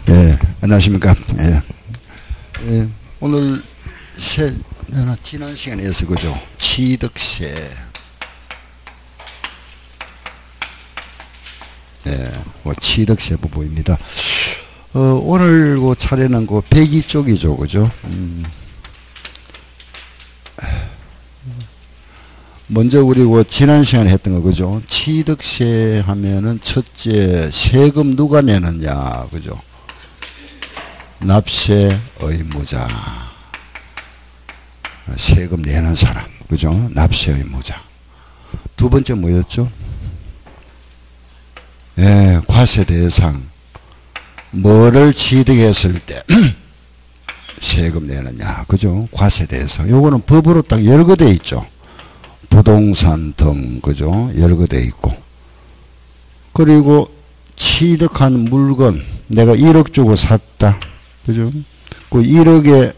예, 안녕하십니까. 예. 예, 오늘 지난 시간에 이어서 그죠. 취득세. 예, 취득세 부분입니다. 오늘 그 차례는 그 배기 쪽이죠. 그죠. 먼저 우리 지난 시간에 했던 거 그죠. 취득세 하면은 첫째 세금 누가 내느냐 그죠. 납세 의무자. 세금 내는 사람 그죠. 납세 의무자. 두 번째 뭐였죠? 예, 과세 대상. 뭐를 취득했을 때 세금 내느냐 그죠. 과세 대상. 요거는 법으로 딱 열거돼 있죠. 부동산 등 그죠. 열거돼 있고. 그리고 취득한 물건 내가 1억 주고 샀다 그죠. 그 1억의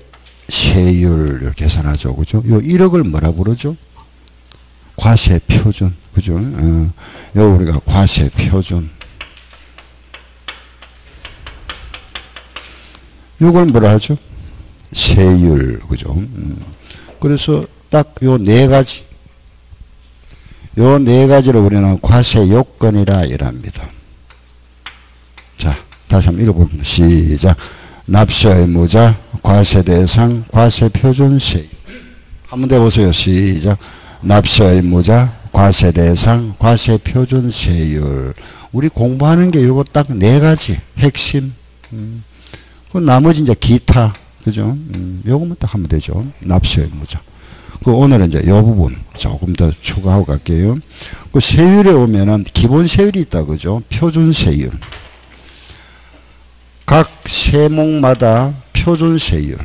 세율을 계산하죠 그죠. 요 1억을 뭐라 그러죠? 과세 표준 그죠. 요 우리가 과세 표준. 요걸 뭐라 하죠? 세율 그죠. 그래서 딱 요 네 가지. 요 네 가지를 우리는 과세 요건이라 이랍니다. 자, 다시 한번 읽어봅니다. 시작. 납세 의무자, 과세 대상, 과세 표준 세율. 한번 더 보세요. 시작. 납세 의무자, 과세 대상, 과세 표준 세율. 우리 공부하는 게 요거 딱 네 가지 핵심. 그 나머지 이제 기타 그죠. 요거만 딱 하면 되죠. 납세 의무자. 그 오늘은 이제 요 부분 조금 더 추가하고 갈게요. 그 세율에 오면은 기본 세율이 있다 그죠. 표준 세율. 각 세목마다 표준 세율.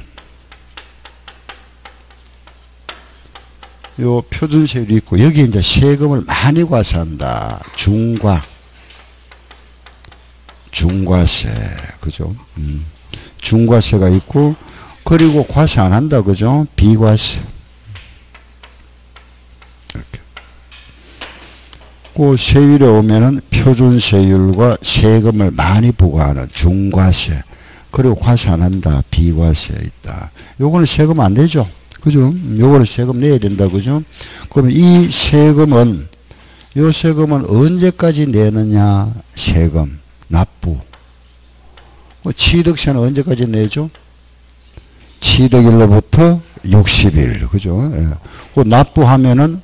요 표준 세율이 있고 여기 이제 세금을 많이 과세한다. 중과세 그죠. 중과세가 있고 그리고 과세 안 한다 그죠. 비과세. 이렇게. 그 세율에 오면은 표준 세율과 세금을 많이 부과하는 중과세. 그리고 과세 안 한다. 비과세 있다. 요거는 세금 안 내죠. 그죠? 요거는 세금 내야 된다. 그죠? 그러면 이 세금은 요 세금은 언제까지 내느냐? 세금 납부. 취득세는 언제까지 내죠? 취득일로부터 60일. 그죠? 예. 그 납부하면은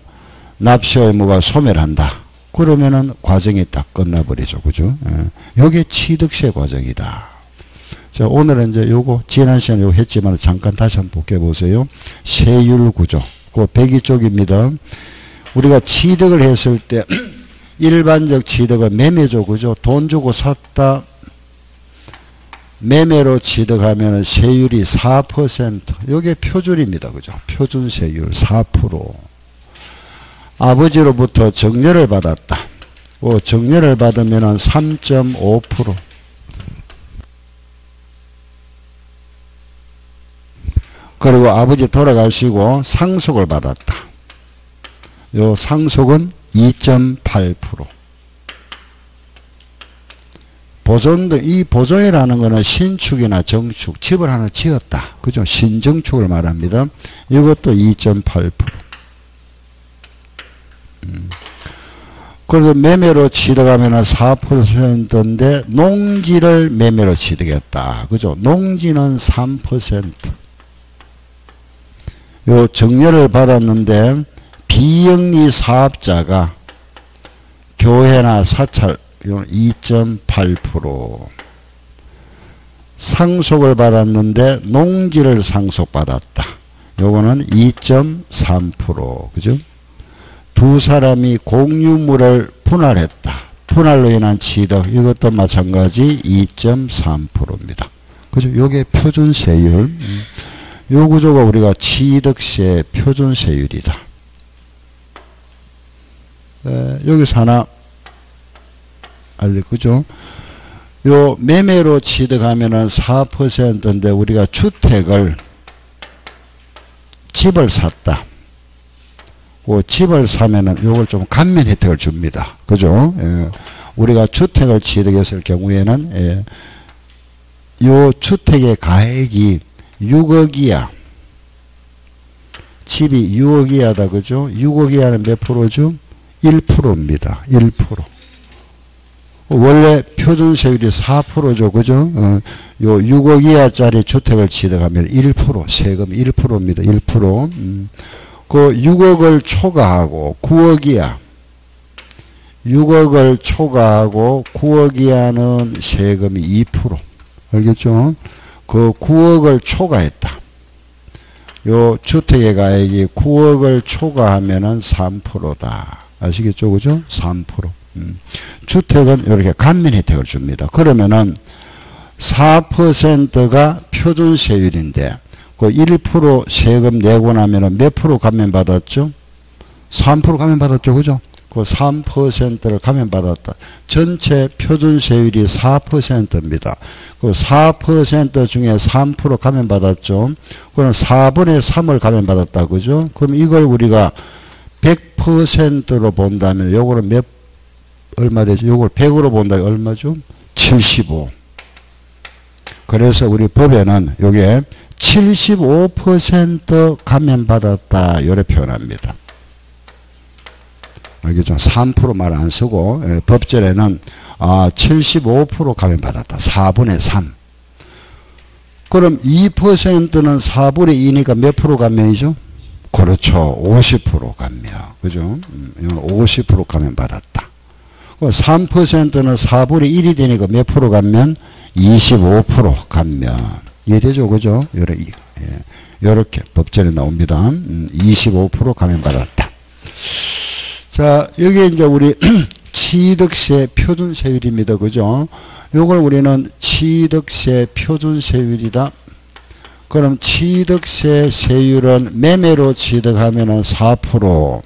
납세 의무가 소멸한다. 그러면은 과정이 딱 끝나버리죠. 그죠? 예. 요게 취득세 과정이다. 자, 오늘은 이제 요거, 지난 시간에 요거 했지만 잠깐 다시 한번 볼게 보세요. 세율 구조. 그 배기 쪽입니다. 우리가 취득을 했을 때, 일반적 취득은 매매죠. 그죠? 돈 주고 샀다. 매매로 취득하면 세율이 4%. 요게 표준입니다. 그죠? 표준 세율 4%. 아버지로부터 정려를 받았다. 정려를 받으면 3.5%. 그리고 아버지 돌아가시고 상속을 받았다. 요 상속은 2.8%. 보존도 이 보존이라는 것은 신축이나 정축, 집을 하나 지었다. 그죠? 신정축을 말합니다. 이것도 2.8%. 그래서 매매로 취득하면 4%인데 농지를 매매로 취득했다. 그죠? 농지는 3%. 요 정려를 받았는데 비영리 사업자가 교회나 사찰 2.8%. 상속을 받았는데 농지를 상속받았다. 요거는 2.3%. 그죠? 두 사람이 공유물을 분할했다. 분할로 인한 취득. 이것도 마찬가지 2.3%입니다. 그죠? 요게 표준 세율. 요 구조가 우리가 취득세 표준 세율이다. 여기서 하나 그죠? 요 매매로 취득하면은 4%인데 우리가 주택을 집을 샀다. 그 집을 사면은 요걸 좀 감면 혜택을 줍니다. 그죠? 예. 우리가 주택을 취득했을 경우에는 요 주택의 가액이 6억이야. 집이 6억이야다. 그죠? 6억이야는 몇 프로죠? 1%입니다. 1%. 원래 표준세율이 4%죠. 그죠? 요 6억 이하짜리 주택을 취득하면 1%, 세금 1%입니다. 1%. 그 6억을 초과하고 9억 이하. 6억을 초과하고 9억 이하는 세금이 2%. 알겠죠? 그 9억을 초과했다. 요 주택의 가액이 9억을 초과하면은 3%다. 아시겠죠? 그죠? 3%. 주택은 이렇게 감면 혜택을 줍니다. 그러면은 4%가 표준세율인데 그 1% 세금 내고 나면은 몇 프로 감면받았죠? 3% 감면받았죠. 그죠? 그 3%를 감면받았다. 전체 표준세율이 4%입니다. 그 4% 중에 3% 감면받았죠. 그럼 4분의 3을 감면받았다. 그죠? 그럼 이걸 우리가 100%로 본다면 요거는 얼마 되죠? 요걸 100으로 본다면 얼마죠? 75. 그래서 우리 법에는 요게 75% 감면받았다. 요래 표현합니다. 알겠죠? 3% 말 안 쓰고 법전에는 75% 감면받았다. 4분의 3. 그럼 2%는 4분의 2니까 몇 프로 감면이죠? 그렇죠. 50% 감면. 그죠? 이건 50% 감면받았다. 3%는 4분의 1이 되니까 몇 프로 감면? 25% 감면. 이해되죠? 그죠? 요렇게 법전에 나옵니다. 25% 감면받았다. 자, 여기 이제 우리 취득세 표준세율입니다. 그죠? 요걸 우리는 취득세 표준세율이다. 그럼 취득세 세율은 매매로 취득하면은 4%,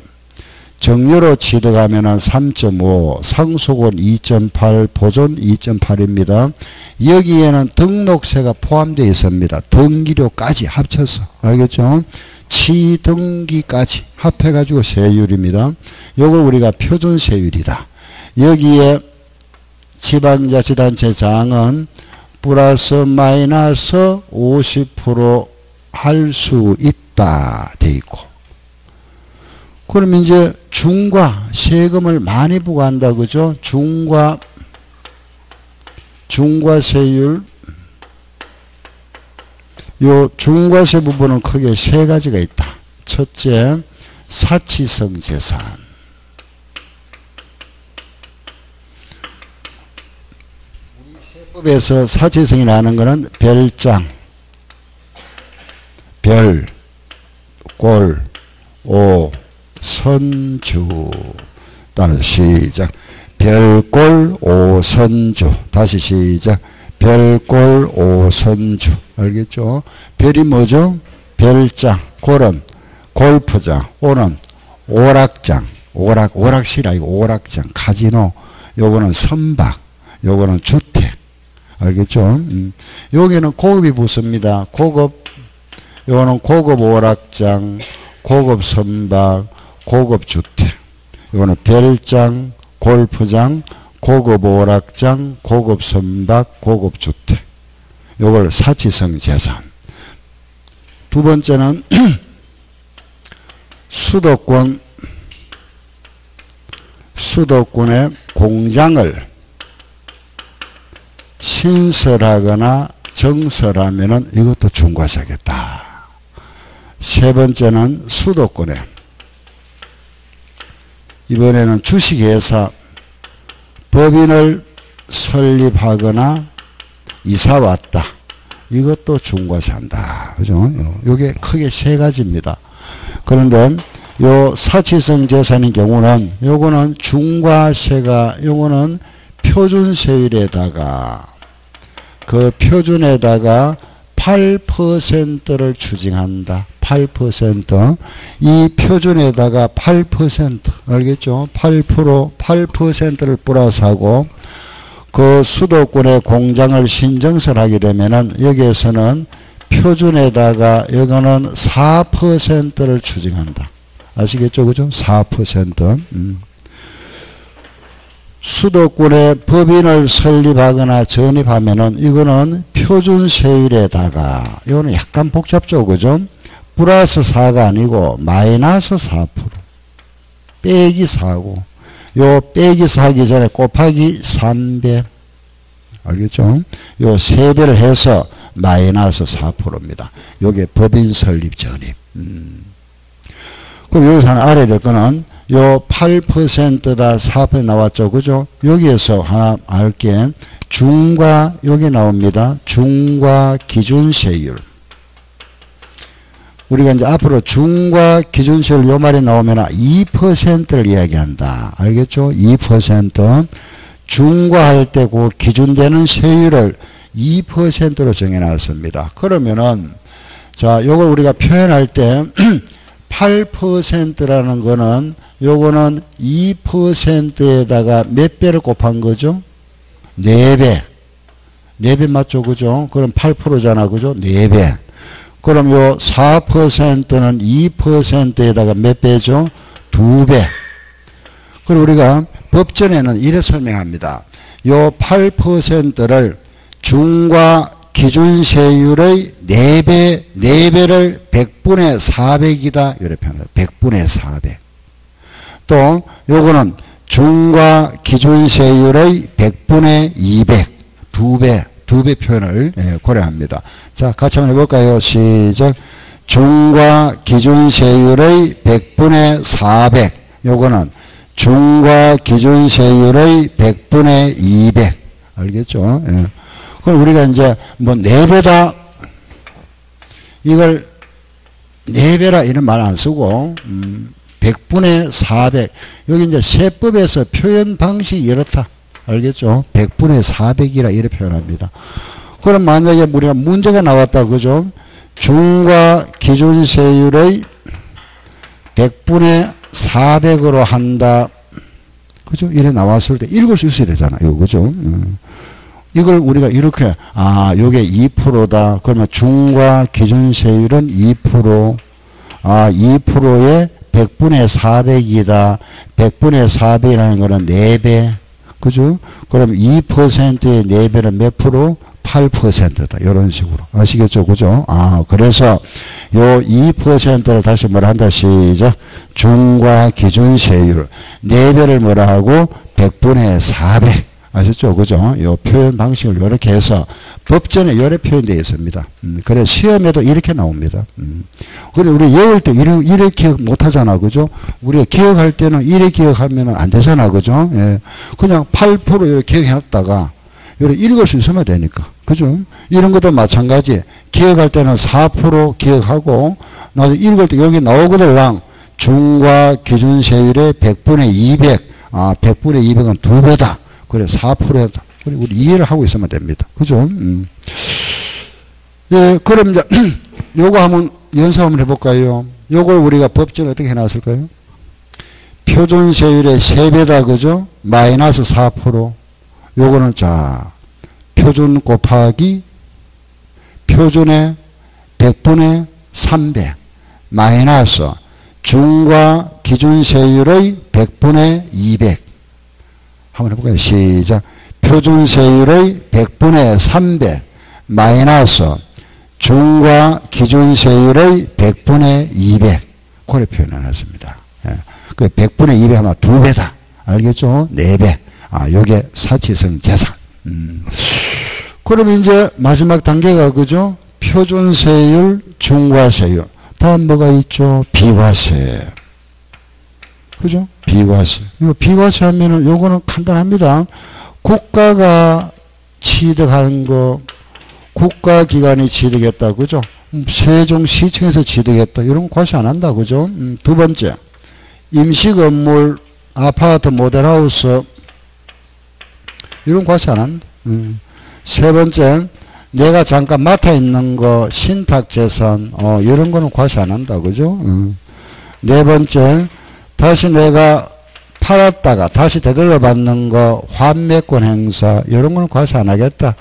정료로 취득하면은 3.5, 상속은 2.8, 보존 2.8입니다. 여기에는 등록세가 포함되어 있습니다. 등기료까지 합쳐서. 알겠죠? 취등기까지 합해가지고 세율입니다. 요걸 우리가 표준세율이다. 여기에 지방자치단체장은 플러스 마이너스 50% 할 수 있다 돼 있고, 그럼 이제 중과 세금을 많이 부과한다. 그죠? 중과세율, 요 중과세 부분은 크게 세 가지가 있다. 첫째, 사치성 재산. 세법에서 사치성이라는 것은 별장, 별, 골, 오, 선주. 따라서 시작. 별골 오선주. 다시 시작. 별골 오선주. 알겠죠? 별이 뭐죠? 별장. 골은 골프장. 오는 오락장. 오락실 아니고 오락장. 카지노. 요거는 선박. 요거는 주택. 알겠죠? 여기는 고급이 붙습니다. 고급. 요거는 고급 오락장, 고급 선박, 고급 주택. 요거는 별장, 골프장, 고급 오락장, 고급 선박, 고급 주택. 요걸 사치성 재산. 두 번째는 수도권의 공장을 신설하거나 정설하면은 이것도 중과세겠다. 세 번째는 수도권에 이번에는 주식회사 법인을 설립하거나 이사 왔다. 이것도 중과세한다. 그죠? 요게 크게 세 가지입니다. 그런데 요 사치성 재산의 경우는 요거는 중과세가 요거는 표준세율에다가 그 표준에다가 8%를 추징한다. 8%. 이 표준에다가 8%. 알겠죠? 8%를 플러스하고 그 수도권의 공장을 신정설하게 되면은 여기에서는 표준에다가 이거는 4%를 추징한다. 아시겠죠? 그죠? 4%. 수도권에 법인을 설립하거나 전입하면은 이거는 표준 세율에다가 이거는 약간 복잡죠, 그죠? 플러스 4가 아니고 마이너스 4% 빼기 4고 요 빼기 4하기 전에 곱하기 3배 알겠죠? 요 3배를 해서 마이너스 4%입니다. 요게 법인 설립 전입. 그럼 여기서 하나 알아야 될 거는 요 8%다 4% 나왔죠. 그죠? 여기에서 하나 알게 중과 여기 나옵니다. 중과 기준세율. 우리가 이제 앞으로 중과 기준세율 요 말이 나오면 2%를 이야기한다. 알겠죠? 2%. 중과할 때 그 기준되는 세율을 2%로 정해놨습니다. 그러면은 자, 요걸 우리가 표현할 때 8%라는 거는 요거는 2%에다가 몇 배를 곱한 거죠? 4배. 4배 맞죠? 그죠? 그럼 8%잖아. 그죠? 4배. 그럼 요 4%는 2%에다가 몇 배죠? 2배. 그리고 우리가 법전에는 이래 설명합니다. 요 8%를 중과 기준세율의 4배, 4배를 100분의 400이다. 이렇게 표현합니다. 100분의 400. 또, 요거는 중과 기준세율의 100분의 200. 2배 표현을 고려합니다. 자, 같이 한번 해볼까요? 시작. 중과 기준세율의 100분의 400. 요거는 중과 기준세율의 100분의 200. 알겠죠? 예. 그럼 우리가 이제 뭐 4배다 이걸 4배라 이런 말 안 쓰고 100분의 400 여기 이제 세법에서 표현 방식이 이렇다. 알겠죠? 100분의 400이라 이렇게 표현합니다. 그럼 만약에 우리가 문제가 나왔다. 그죠? 중과 기준세율의 100분의 400으로 한다. 그죠? 이래 나왔을 때 읽을 수 있어야 되잖아요. 그죠? 이걸 우리가 이렇게, 요게 2%다. 그러면 중과 기준세율은 2%. 2%에 100분의 400이다. 100분의 400이라는 거는 4배. 그죠? 그럼 2%의 4배는 몇 프로? 8%다. 이런 식으로. 아시겠죠? 그죠? 그래서 요 2%를 다시 뭐라 한다. 시작. 중과 기준세율. 4배를 뭐라 하고? 100분의 400. 아셨죠? 그죠? 요 표현 방식을 이렇게 해서 법전에 이렇게 표현되어 있습니다. 그래 시험에도 이렇게 나옵니다. 근데 우리 외울 때 이렇게 기억 못 하잖아. 그죠? 우리가 기억할 때는 이렇게 기억하면 안 되잖아. 그죠? 예. 그냥 8% 이렇게 기억해놨다가 이렇게 읽을 수 있으면 되니까. 그죠? 이런 것도 마찬가지. 기억할 때는 4% 기억하고 나중에 읽을 때 여기 나오거든. 중과 기준세율의 100분의 200. 100분의 200은 2배다. 그래 4%다. 우리 이해를 하고 있으면 됩니다. 그죠? 예, 그럼 이제 요거 한번 연습 한번 해볼까요? 요걸 우리가 법전에 어떻게 해놨을까요? 표준세율의 3배다. 그죠? 마이너스 4%. 요거는 자 표준 곱하기 표준의 100분의 3배 마이너스 중과 기준세율의 100분의 200. 한번 해볼까요? 시작. 표준세율의 100분의 3배 마이너스 중과 기준세율의 100분의 200. 그래 표현해놨습니다. 예. 그 100분의 200 하면 2배다. 알겠죠? 4배. 요게 사치성 재산. 그럼 이제 마지막 단계가 그죠? 표준세율, 중과세율. 다음 뭐가 있죠? 비과세. 그죠? 비과세. 이거 비과세 하면은 요거는 간단합니다. 국가가 취득한 거, 국가기관이 취득했다. 그죠? 세종시청에서 취득했다. 이런 거 과세 안 한다. 그죠? 두 번째. 임시건물, 아파트, 모델하우스. 이런 과세 안 한다. 세 번째. 내가 잠깐 맡아 있는 거, 신탁재산, 이런 거는 과세 안 한다. 그죠? 네 번째. 다시 내가 팔았다가 다시 되돌려 받는 거, 환매권 행사, 이런 거는 과세 안 하겠다.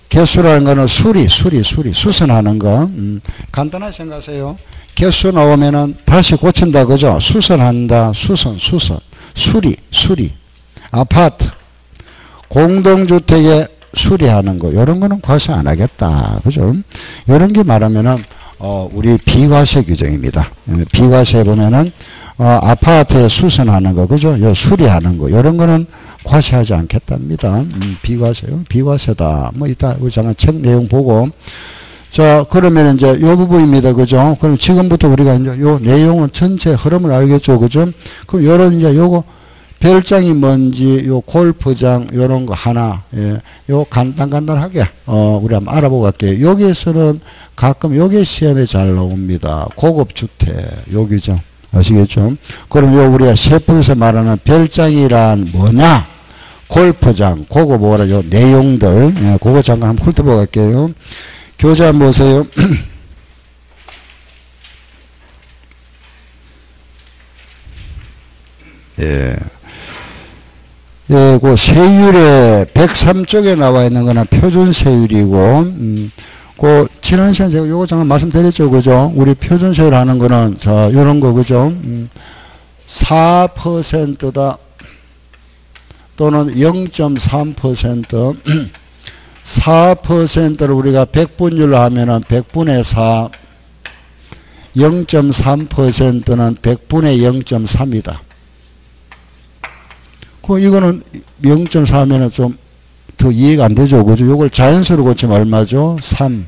개수라는 거는 수선하는 거. 간단하게 생각하세요. 개수 나오면은 다시 고친다. 그죠? 수선한다. 수선. 수리. 아파트, 공동주택에 수리하는 거, 이런 거는 과세 안 하겠다. 그죠? 이런 게 말하면은, 우리 비과세 규정입니다. 비과세 보면은, 아파트에 수선하는 거, 그죠? 요 수리하는 거, 이런 거는 과세하지 않겠답니다. 비과세다. 뭐, 이따, 우리 잠깐 책 내용 보고. 자, 그러면 이제 요 부분입니다. 그죠? 그럼 지금부터 우리가 이제 요 내용은 전체 흐름을 알겠죠. 그죠? 그럼 요런 이제 요거, 별장이 뭔지, 요 골프장, 요런 거 하나, 예, 요 간단하게, 우리 한번 알아보고 갈게요. 여기에서는 가끔 요게 시험에 잘 나옵니다. 고급주택, 요 규정. 아시겠죠? 그럼 요 우리가 세법에서 말하는 별장이란 뭐냐? 골프장, 그거 뭐라, 요 내용들, 예, 그거 잠깐 한번 훑어보고 갈게요. 교재 한번 보세요. 예. 예, 그 세율에 103쪽에 나와 있는 거는 표준 세율이고, 그 지난 시간에 제가 요거 잠깐 말씀드렸죠, 그죠? 우리 표준 세율 하는 거는 자, 요런 거, 그죠? 4%다 또는 0.3%, 4%를 우리가 100분율로 하면은 100분의 4, 0.3%는 100분의 0.3이다. 이거는 0.4면은 좀 더 이해가 안 되죠. 그죠? 요걸 자연수로 고치면 얼마죠? 3.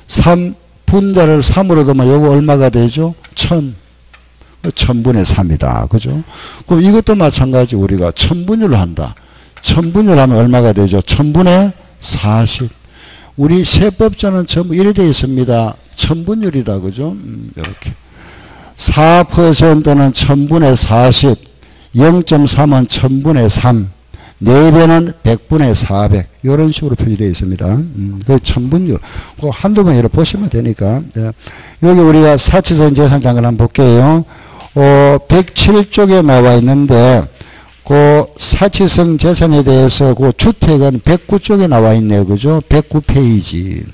3 분자를 3으로 넣으면 요거 얼마가 되죠? 1000. 1000분의 3이다. 그죠? 그럼 이것도 마찬가지 우리가 1000분율로 한다. 1000분율 하면 얼마가 되죠? 1000분의 40. 우리 세법자는 전부 이래 되어 있습니다. 1000분율이다. 그죠? 이렇게. 4%는 1000분의 40. 0.3은 1000분의 3, 4배는 100분의 400, 이런 식으로 표시되어 있습니다. 그 1000분율. 그 한두 번 이렇게 보시면 되니까. 네. 여기 우리가 사치성 재산장을 한번 볼게요. 107쪽에 나와 있는데, 그 사치성 재산에 대해서 그 주택은 109쪽에 나와 있네요. 그죠? 109페이지.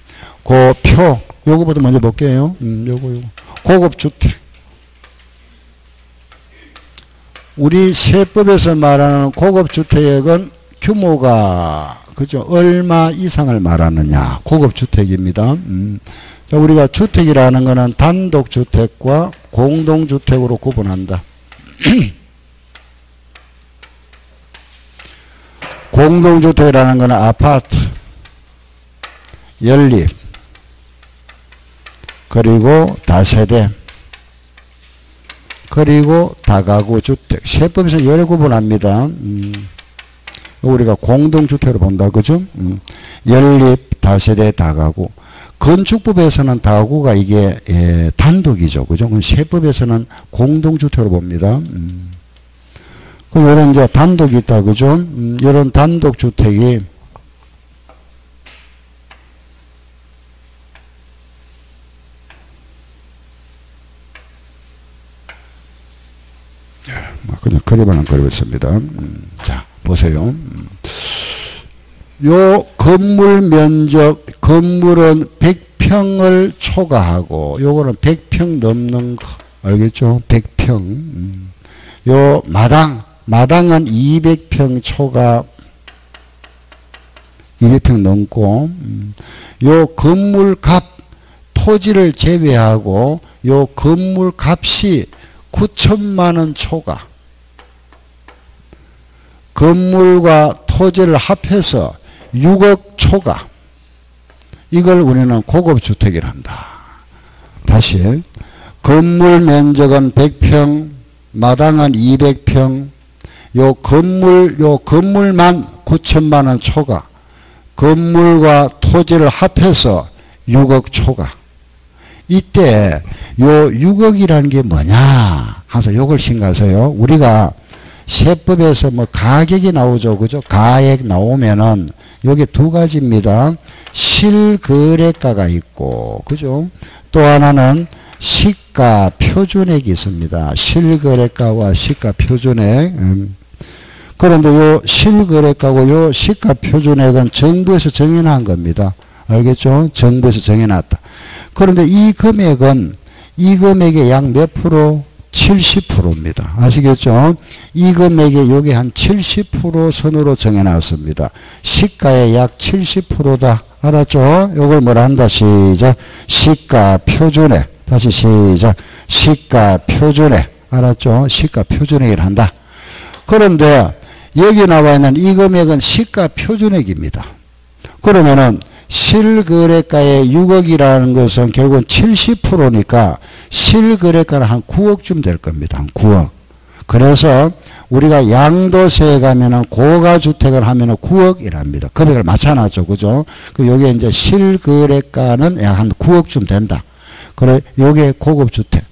그 표, 요거부터 먼저 볼게요. 요거. 고급주택. 우리 세법에서 말하는 고급주택은 규모가, 그죠? 얼마 이상을 말하느냐. 고급주택입니다. 자, 우리가 주택이라는 것은 단독주택과 공동주택으로 구분한다. 공동주택이라는 것은 아파트, 연립, 그리고 다세대, 그리고 다가구 주택. 세법에서 여러 구분합니다. 우리가 공동주택으로 본다. 그죠? 연립, 다세대, 다가구. 건축법에서는 다가구가 이게 단독이죠. 그죠? 세법에서는 공동주택으로 봅니다. 그럼 이런 이제 단독이 있다. 그죠? 이런 단독주택이 그냥 그림을 그리겠습니다. 자, 보세요. 요 건물 면적, 건물은 100평을 초과하고, 요거는 100평 넘는 거, 알겠죠? 100평. 요 마당은 200평 초과, 200평 넘고, 요 건물 값, 토지를 제외하고, 요 건물 값이 9천만 원 초과. 건물과 토지를 합해서 6억 초과. 이걸 우리는 고급주택이란다. 다시. 건물 면적은 100평, 마당은 200평, 요 건물만 9천만 원 초과. 건물과 토지를 합해서 6억 초과. 이때 요 6억이라는 게 뭐냐? 하면서 요걸 신가서요. 우리가 세법에서 뭐 가격이 나오죠. 그죠? 가액 나오면은 요게 두 가지입니다. 실거래가가 있고, 그죠? 또 하나는 시가 표준액이 있습니다. 실거래가와 시가 표준액. 그런데 요 실거래가고 요 시가 표준액은 정부에서 정해놓은 겁니다. 알겠죠? 정부에서 정해놨다. 그런데 이 금액은 이 금액의 약 몇 프로? 70%입니다. 아시겠죠? 이 금액에 요게 한 70% 선으로 정해놨습니다. 시가의 약 70%다. 알았죠? 요걸 뭐라 한다. 시작. 시가 표준액. 다시 시작. 시가 표준액. 알았죠? 시가 표준액을 한다. 그런데 여기 나와 있는 이 금액은 시가 표준액입니다. 그러면은 실거래가의 6억이라는 것은 결국은 70%니까 실거래가는 한 9억쯤 될 겁니다. 한 9억. 그래서 우리가 양도세에 가면은 고가주택을 하면은 9억이랍니다. 금액을 맞춰놨죠. 그죠? 그 요게 이제 실거래가는 약 한 9억쯤 된다. 그래, 요게 고급주택.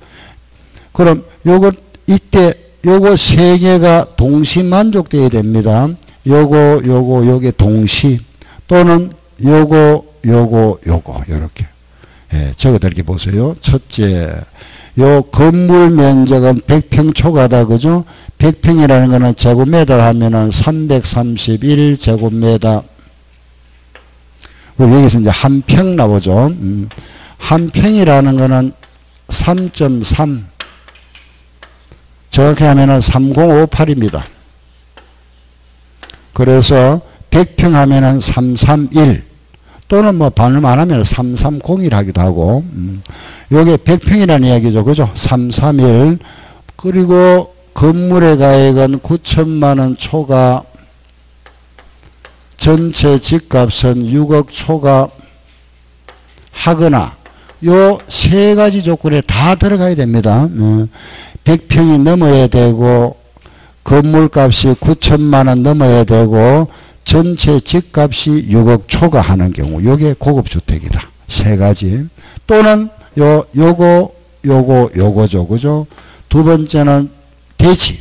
그럼 요거 이때 요거 세 개가 동시 만족돼야 됩니다. 요게 동시 또는 요거 요렇게. 예, 적어드릴게 보세요. 첫째, 요 건물 면적은 100평 초과다. 그죠? 100평이라는 거는 제곱미터 하면은 331제곱미터. 여기서 이제 한 평 나오죠. 한 평이라는 거는 3.3. 정확히 하면은 3058입니다. 그래서 100평 하면은 331 또는 뭐 반음 안 하면 330이라 하기도 하고 요게 100평이라는 이야기죠. 그죠? 331 그리고 건물의 가액은 9천만원 초과 전체 집값은 6억 초과 하거나 요 세 가지 조건에 다 들어가야 됩니다. 100평이 넘어야 되고 건물값이 9천만원 넘어야 되고 전체 집값이 6억 초과하는 경우 요게 고급주택이다. 세 가지. 또는 요거죠. 그죠? 두 번째는 대지.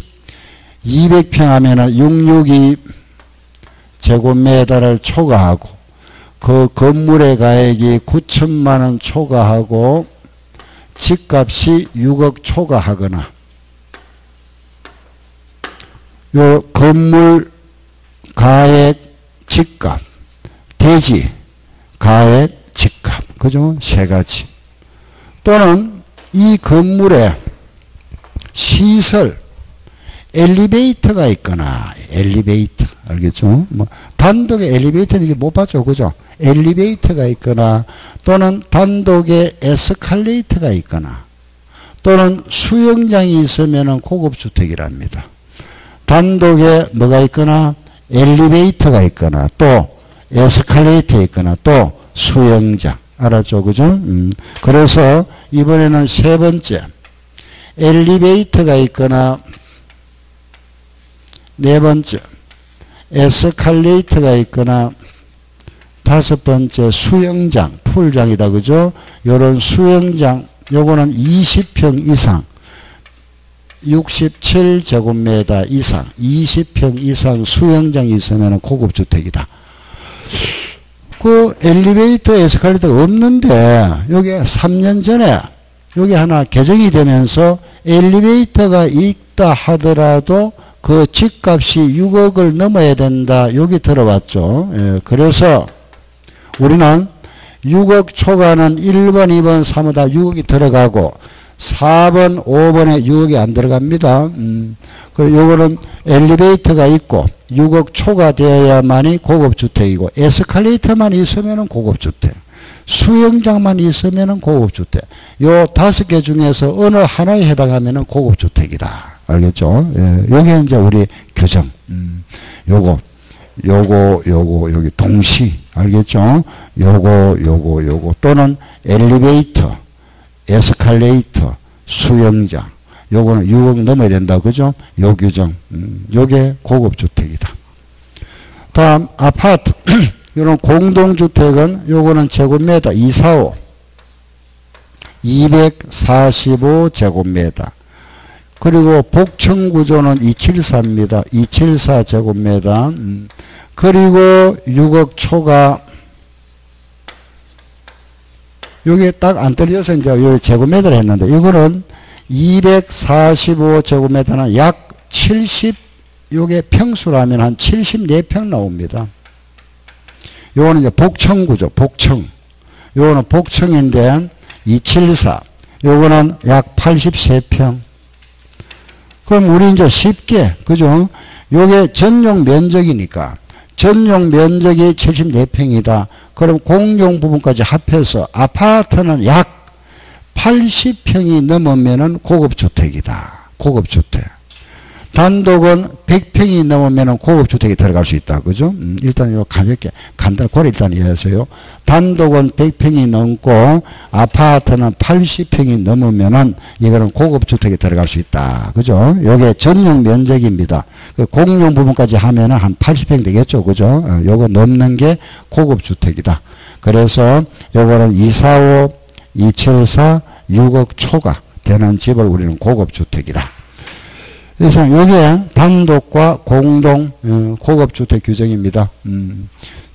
200평 하면은 662 제곱미터를 초과하고 그 건물의 가액이 9천만원 초과하고 집값이 6억 초과하거나 요 건물 가액 집값 대지 가액 집값 그죠? 세 가지. 또는 이 건물에 시설 엘리베이터가 있거나 엘리베이터 알겠죠? 뭐 단독의 엘리베이터는 이게 못 봤죠. 그죠? 엘리베이터가 있거나 또는 단독의 에스컬레이터가 있거나 또는 수영장이 있으면 고급주택이랍니다. 단독에 뭐가 있거나 엘리베이터가 있거나 또 에스컬레이터가 있거나 또 수영장 알았죠? 그죠? 그래서 이번에는 세 번째 엘리베이터가 있거나 네 번째 에스컬레이터가 있거나 다섯 번째 수영장 풀장이다. 그죠? 요런 수영장 요거는 20평 이상 67제곱미터 이상 20평 이상 수영장이 있으면 고급주택이다. 그 엘리베이터 에스컬레이터가 없는데 여기 3년 전에 여기 하나 개정이 되면서 엘리베이터가 있다 하더라도 그 집값이 6억을 넘어야 된다. 여기 들어왔죠. 예, 그래서 우리는 6억 초과는 1번, 2번, 3번 다 6억이 들어가고 4번, 5번에 6억이 안 들어갑니다. 그리고 요거는 엘리베이터가 있고 6억 초과되어야만이 고급주택이고 에스컬레이터만 있으면 고급주택. 수영장만 있으면 고급주택. 요 5개 중에서 어느 하나에 해당하면 고급주택이다. 알겠죠? 예, 요게 이제 우리 규정. 요거 여기 동시. 알겠죠? 요거 또는 엘리베이터, 에스컬레이터, 수영장. 요거는 6억 넘어야 된다. 그죠? 요 규정. 요게 고급주택이다. 다음, 아파트. 요런 공동주택은 요거는 제곱미터 245. 245제곱미터. 그리고 복층구조는 274입니다. 274제곱미터. 그리고 6억 초과 여기 딱 안 떨려서 이제 여기 제곱미터를 했는데 이거는 245제곱미터는 약 70 요게 평수라면 한 74평 나옵니다. 요거는 이제 복층구조 복층 요거는 복층인데 274 요거는 약 83평 그럼 우리 이제 쉽게, 그죠? 요게 전용 면적이니까. 전용 면적이 74평이다. 그럼 공용 부분까지 합해서 아파트는 약 80평이 넘으면은 고급주택이다. 고급주택. 단독은 100평이 넘으면 고급주택이 들어갈 수 있다. 그죠? 일단 이거 가볍게 간단히 고려 일단 이해하세요. 단독은 100평이 넘고 아파트는 80평이 넘으면은 이거는 고급주택이 들어갈 수 있다. 그죠? 요게 전용 면적입니다. 공용 부분까지 하면은 한 80평 되겠죠. 그죠? 요거 넘는 게 고급주택이다. 그래서 요거는 245, 274, 6억 초과 되는 집을 우리는 고급주택이다. 이상 요게 단독과 공동 고급주택 규정입니다.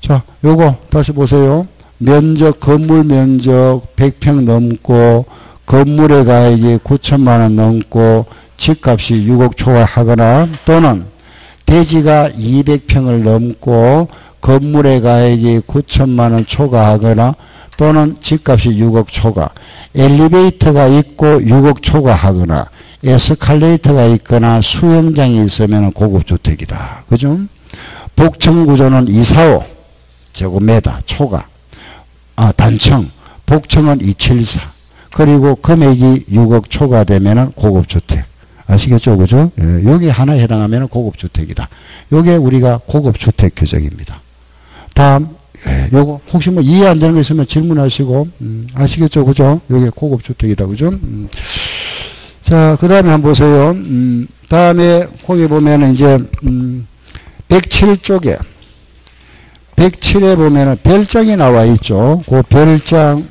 자, 요거 다시 보세요. 면적, 건물 면적 100평 넘고 건물의 가액이 9천만 원 넘고 집값이 6억 초과하거나 또는 대지가 200평을 넘고 건물의 가액이 9천만 원 초과하거나 또는 집값이 6억 초과, 엘리베이터가 있고 6억 초과하거나 에스컬레이터가 있거나 수영장이 있으면 고급주택이다. 그죠? 복층구조는 245 제곱미터 초과, 단층, 복층은 274. 그리고 금액이 6억 초과되면 고급주택. 아시겠죠? 그죠? 예, 여기 하나에 해당하면 고급주택이다. 요게 우리가 고급주택 규정입니다. 다음, 요거 혹시 뭐 이해 안 되는 거 있으면 질문하시고, 아시겠죠? 그죠? 요게 고급주택이다. 그죠? 자, 그 다음에 한번 보세요. 다음에 거기 보면은 이제, 107쪽에, 107에 보면은 별장이 나와 있죠. 그 별장,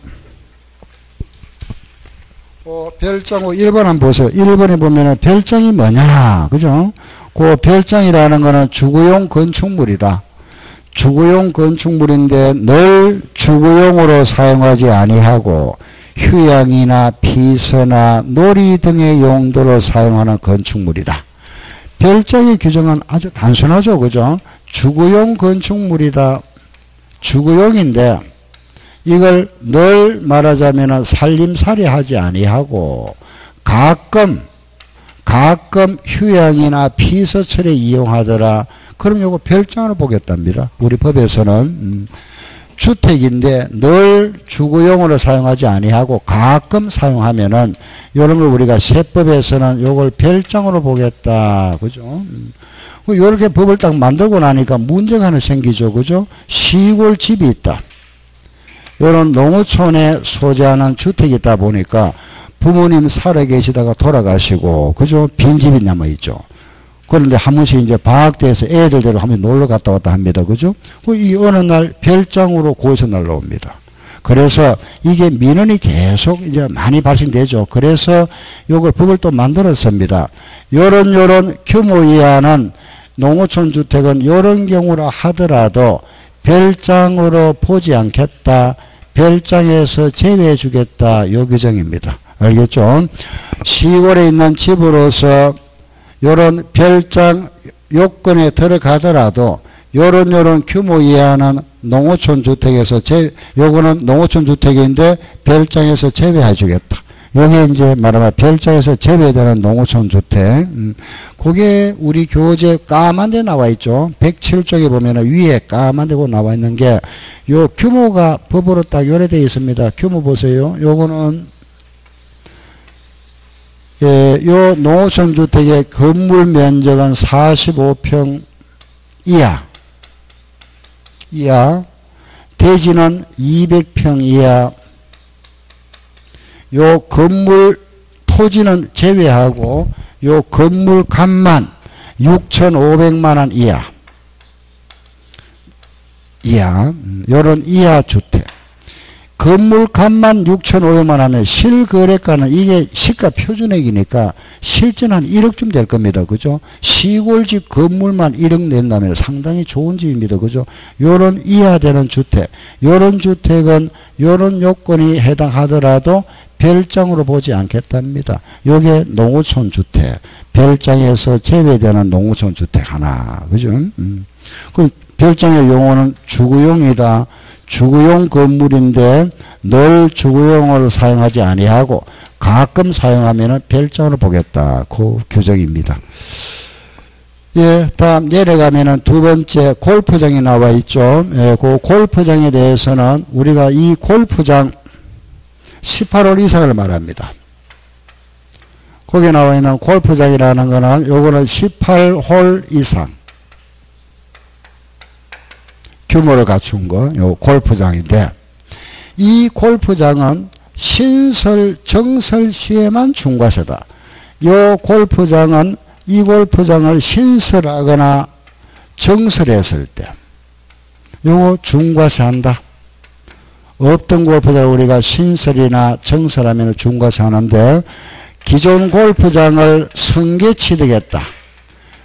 별장 1번 한번 보세요. 1번에 보면은 별장이 뭐냐. 그죠? 그 별장이라는 거는 주거용 건축물이다. 주거용 건축물인데 늘 주거용으로 사용하지 아니하고 휴양이나 피서나 놀이 등의 용도로 사용하는 건축물이다. 별장의 규정은 아주 단순하죠. 그죠? 주거용 건축물이다. 주거용인데 이걸 늘 말하자면 살림살이 하지 아니하고 가끔 휴양이나 피서철에 이용하더라. 그럼 요거 별장으로 보겠답니다. 우리 법에서는 주택인데 늘 주거용으로 사용하지 아니하고 가끔 사용하면은 이런 걸 우리가 세법에서는 요걸 별장으로 보겠다. 그죠? 이렇게 법을 딱 만들고 나니까 문제가 하나 생기죠. 그죠? 시골집이 있다. 이런 농어촌에 소재하는 주택이 있다 보니까 부모님 살아 계시다가 돌아가시고, 그죠? 빈집이 남아있죠. 그런데 한 번씩 이제 방학 때에서 애들대로 한번 놀러 갔다 왔다 합니다. 그죠? 이 어느 날 별장으로 고에서 날라옵니다. 그래서 이게 민원이 계속 이제 많이 발생되죠. 그래서 요걸 법을 또 만들었습니다. 요런 규모 이하는 농어촌 주택은 요런 경우라 하더라도 별장으로 보지 않겠다. 별장에서 제외해 주겠다. 요 규정입니다. 알겠죠? 시골에 있는 집으로서 요런 별장 요건에 들어가더라도 요런 규모 이하는 농어촌 주택에서 요거는 농어촌 주택인데 별장에서 제외해 주겠다. 요게 이제 말하면 별장에서 제외되는 농어촌 주택. 그게 우리 교재 까만 데 나와 있죠. 107쪽에 보면은 위에 까만 데고 나와 있는 게 요 규모가 법으로 딱 요래되어 있습니다. 규모 보세요. 요거는 요 농어촌 주택의 건물 면적은 45평 이하, 대지는 200평 이하, 요 건물 토지는 제외하고 요 건물 값만 6,500만 원 이하, 요런 이하 주택. 건물 값만 6,500만 원에 실거래가는 이게 시가 표준액이니까 실제는 한 1억쯤 될 겁니다. 그죠? 시골집 건물만 1억 낸다면 상당히 좋은 집입니다. 그죠? 요런 이하되는 주택. 요런 주택은 요런 요건이 해당하더라도 별장으로 보지 않겠답니다. 요게 농어촌 주택. 별장에서 제외되는 농어촌 주택 하나. 그죠? 그 별장의 용어는 주거용이다. 주거용 건물인데 늘 주거용으로 사용하지 아니하고 가끔 사용하면 별장으로 보겠다. 그 규정입니다. 예, 다음 내려가면은 두 번째 골프장이 나와 있죠. 예, 그 골프장에 대해서는 우리가 이 골프장 18홀 이상을 말합니다. 거기에 나와 있는 골프장이라는 거는 요거는 18홀 이상 규모를 갖춘 거, 요 골프장인데 이 골프장은 신설 정설 시에만 중과세다. 요 골프장은 이 골프장을 신설하거나 정설했을 때 요거 중과세한다. 없던 골프장을 우리가 신설이나 정설하면 중과세하는데 기존 골프장을 성계 취득했다.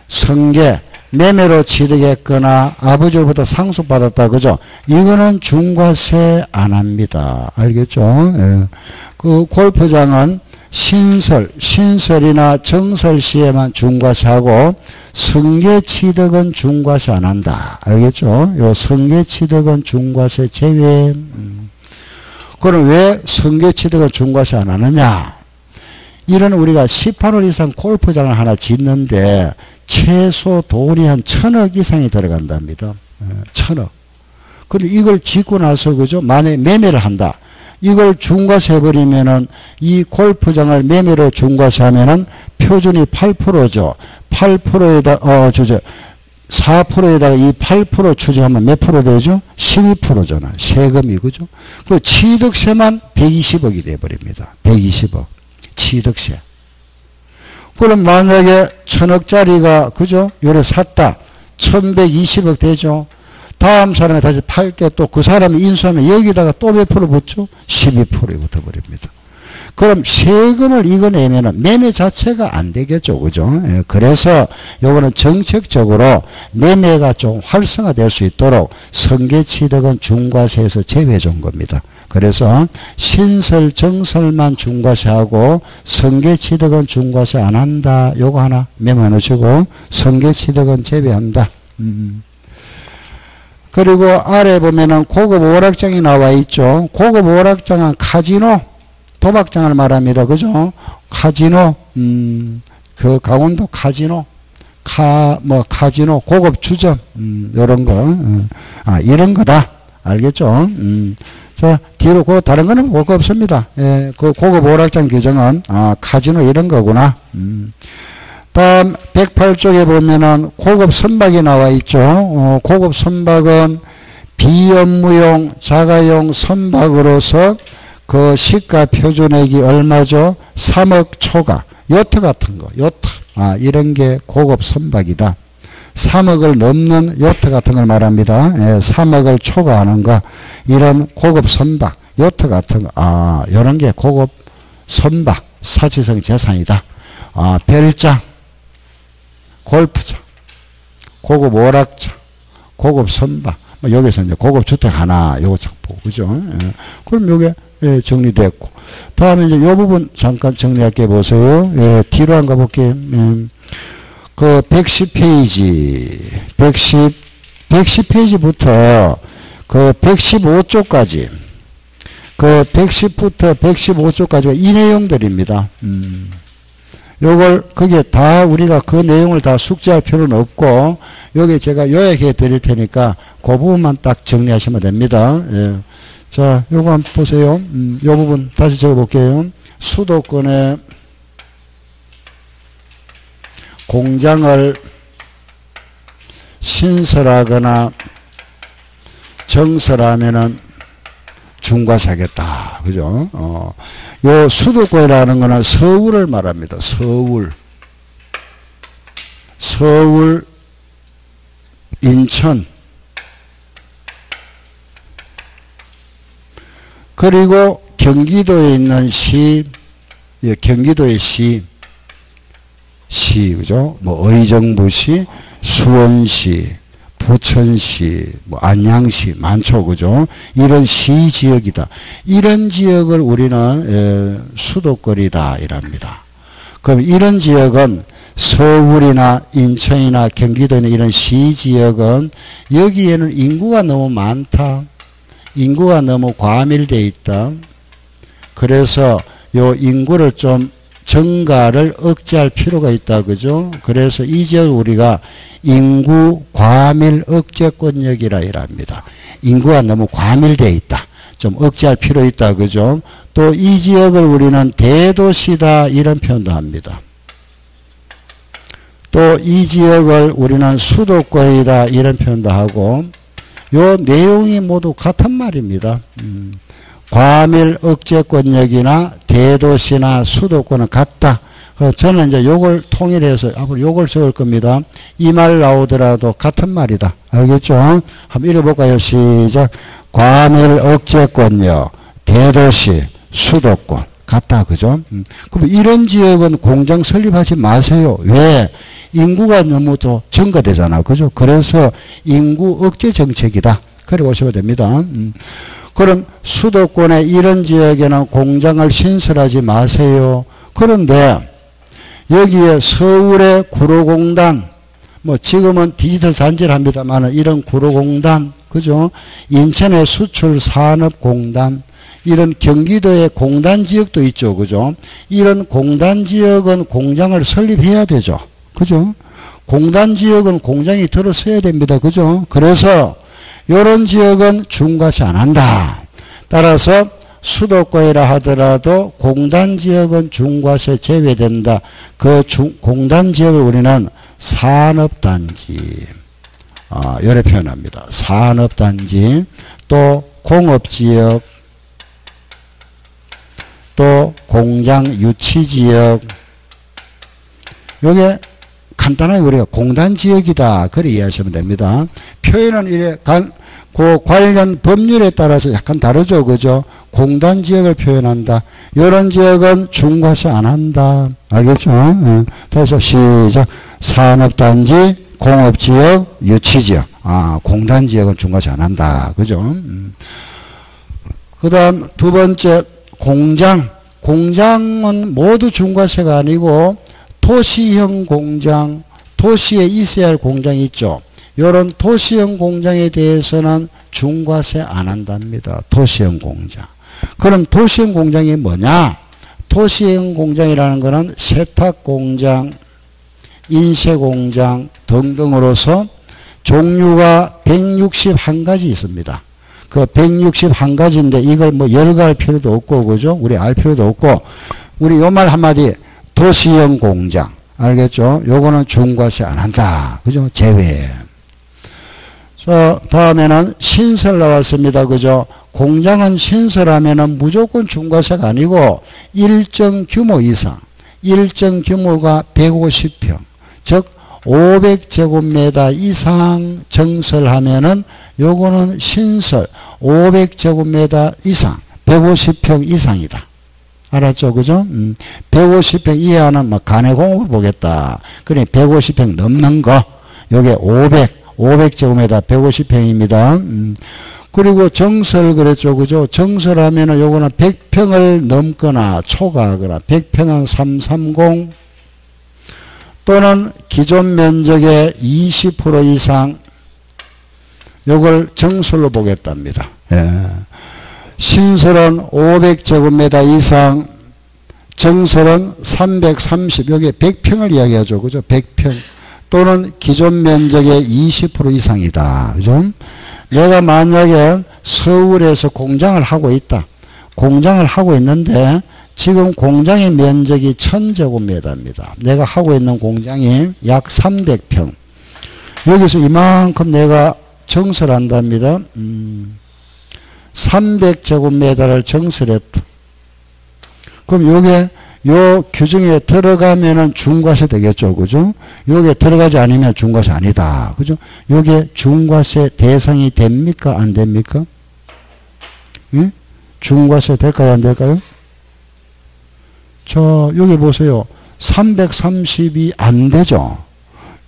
성계 매매로 취득했거나 아버지로부터 상속받았다. 그죠? 이거는 중과세 안 합니다. 알겠죠? 예. 그 골프장은 신설이나 정설 시에만 중과세하고 성계 취득은 중과세 안 한다. 알겠죠? 요 성계 취득은 중과세 제외. 그럼 왜 성계 취득은 중과세 안 하느냐? 이런 우리가 18홀 이상 골프장을 하나 짓는데 최소 돈이 한 1,000억 이상이 들어간답니다. 1,000억. 근데 이걸 짓고 나서 그죠? 만약에 매매를 한다. 이걸 중과세 해버리면은 이 골프장을 매매로 중과세하면은 표준이 8%죠. 8%에다 4%에다가 이 8% 추정하면 몇 프로 되죠? 12%잖아. 세금이 그죠? 그 취득세만 120억이 돼버립니다. 120억. 취득세. 그럼 만약에 1,000억짜리가 그죠? 요래 샀다. 1,120억 되죠. 다음 사람이 다시 팔 때 또 그 사람이 인수하면 여기다가 또 몇 프로 붙죠? 12%에 붙어버립니다. 그럼 세금을 이거 내면은 매매 자체가 안 되겠죠. 그죠? 예, 그래서 요거는 정책적으로 매매가 좀 활성화될 수 있도록 성계 취득은 중과세에서 제외해 준 겁니다. 그래서 신설, 정설만 중과세하고 성계 취득은 중과세 안 한다. 요거 하나 메모해 놓으시고 성계 취득은 제외한다. 그리고 아래 보면은 고급 오락장이 나와 있죠. 고급 오락장은 카지노, 도박장을 말합니다. 그죠? 카지노, 그 강원도 카지노, 카지노, 고급 주점, 요런 거, 이런 거다. 알겠죠? 자, 뒤로 다른 거는 볼 거 없습니다. 예, 그 고급 오락장 규정은, 카지노 이런 거구나. 다음 108쪽에 보면은 고급 선박이 나와 있죠. 고급 선박은 비업무용 자가용 선박으로서 그 시가 표준액이 얼마죠? 3억 초과. 요트 같은 거. 요트. 이런 게 고급 선박이다. 3억을 넘는 요트 같은 걸 말합니다. 예, 3억을 초과하는 거. 이런 고급 선박. 요트 같은 거. 요런 게 고급 선박. 사치성 재산이다. 별장. 골프장, 고급 오락장, 고급 선박, 여기서 이제 고급 주택 하나, 요거 참 보고, 그죠? 예. 그럼 요게, 예, 정리됐고. 다음에 이제 요 부분 잠깐 정리할게 보세요. 예, 뒤로 한 가 볼게요. 그 110페이지, 110페이지부터 그 115쪽까지, 그 110부터 115쪽까지가 이 내용들입니다. 요걸, 그게 다 우리가 그 내용을 다 숙지할 필요는 없고, 여기 제가 요약해 드릴 테니까, 그 부분만 딱 정리하시면 됩니다. 예. 자, 요거 한번 보세요. 요 부분 다시 적어 볼게요. 수도권에 공장을 신설하거나 정설하면은 중과세하겠다. 그죠? 요 수도권이라는 거는 서울을 말합니다. 서울, 인천, 그리고 경기도에 있는 시, 경기도의 시, 그죠? 뭐, 의정부시, 수원시, 부천시, 뭐 안양시 많죠, 그죠? 이런 시 지역이다. 이런 지역을 우리는 수도권이다 이랍니다. 그럼 이런 지역은 서울이나 인천이나 경기도나 이런 시 지역은 여기에는 인구가 너무 많다. 인구가 너무 과밀되어 있다. 그래서 요 인구를 좀 증가를 억제할 필요가 있다. 그죠? 그래서 이 지역을 우리가 인구 과밀 억제권역이라 이랍니다. 인구가 너무 과밀되어 있다. 좀 억제할 필요 있다. 그죠? 또 이 지역을 우리는 대도시다 이런 표현도 합니다. 또 이 지역을 우리는 수도권이다 이런 표현도 하고 요 내용이 모두 같은 말입니다. 과밀 억제권역이나 대도시나 수도권은 같다. 저는 이제 요걸 통일해서 앞으로 요걸 적을 겁니다. 이 말 나오더라도 같은 말이다. 알겠죠? 한번 읽어볼까요? 시작. 과밀 억제권역, 대도시, 수도권. 같다. 그죠? 그럼 이런 지역은 공장 설립하지 마세요. 왜? 인구가 너무 또 증가되잖아. 그죠? 그래서 인구 억제 정책이다. 그래 보시면 됩니다. 그럼 수도권의 이런 지역에는 공장을 신설하지 마세요. 그런데 여기에 서울의 구로공단, 뭐 지금은 디지털 단지를 합니다만 이런 구로공단, 그죠? 인천의 수출산업공단, 이런 경기도의 공단 지역도 있죠. 그죠? 이런 공단 지역은 공장을 설립해야 되죠. 그죠? 공단 지역은 공장이 들어서야 됩니다. 그죠? 그래서 이런 지역은 중과세 안 한다. 따라서 수도권이라 하더라도 공단 지역은 중과세 제외된다. 그 공단 지역을 우리는 산업단지. 이렇게 표현합니다. 산업단지, 또 공업지역, 또 공장 유치지역. 요게 간단하게 우리가 공단지역이다. 그렇게 이해하시면 됩니다. 표현은 이래, 그 관련 법률에 따라서 약간 다르죠. 그죠? 공단지역을 표현한다. 이런 지역은 중과세 안 한다. 알겠죠? 그래서 시작. 산업단지, 공업지역, 유치지역. 공단지역은 중과세 안 한다. 그죠? 그 다음 두 번째, 공장. 공장은 모두 중과세가 아니고 도시형 공장, 도시에 있어야 할 공장이 있죠. 이런 도시형 공장에 대해서는 중과세 안 한답니다. 도시형 공장. 그럼 도시형 공장이 뭐냐? 도시형 공장이라는 것은 세탁공장, 인쇄공장 등등으로서 종류가 161가지 있습니다. 그 161가지인데 이걸 뭐 열거할 필요도 없고, 그죠? 우리 알 필요도 없고, 우리 요 말 한마디, 도시형 공장. 알겠죠? 요거는 중과세 안 한다. 그죠? 제외. 자, 다음에는 신설 나왔습니다. 그죠? 공장은 신설하면은 무조건 중과세가 아니고 일정 규모 이상, 일정 규모가 150평, 즉 500제곱미터 이상 정설하면은 요거는 신설 500제곱미터 이상, 150평 이상이다. 알았죠? 그죠? 150평 이하는 막 간해공업을 보겠다. 그래 150평 넘는 거, 요게 500제곱미터 150평입니다. 그리고 정설 그랬죠. 그죠? 정설하면은 요거는 100평을 넘거나 초과하거나 100평은 330 또는 기존 면적의 20% 이상 요걸 정설로 보겠답니다. 예. 신설은 500제곱미터 이상, 정설은 330, 여기 100평을 이야기하죠. 그죠? 100평. 또는 기존 면적의 20% 이상이다. 그죠? 내가 만약에 서울에서 공장을 하고 있다. 공장을 하고 있는데 지금 공장의 면적이 1000제곱미터입니다. 내가 하고 있는 공장이 약 300평. 여기서 이만큼 내가 정설한답니다. 300제곱미터를 정설했다. 그럼 요게 요 규정에 들어가면은 중과세 되겠죠. 그죠? 요게 들어가지 않으면 중과세 아니다. 그죠? 요게 중과세 대상이 됩니까? 안 됩니까? 응? 중과세 될까요? 안 될까요? 여기 보세요. 330이 안 되죠.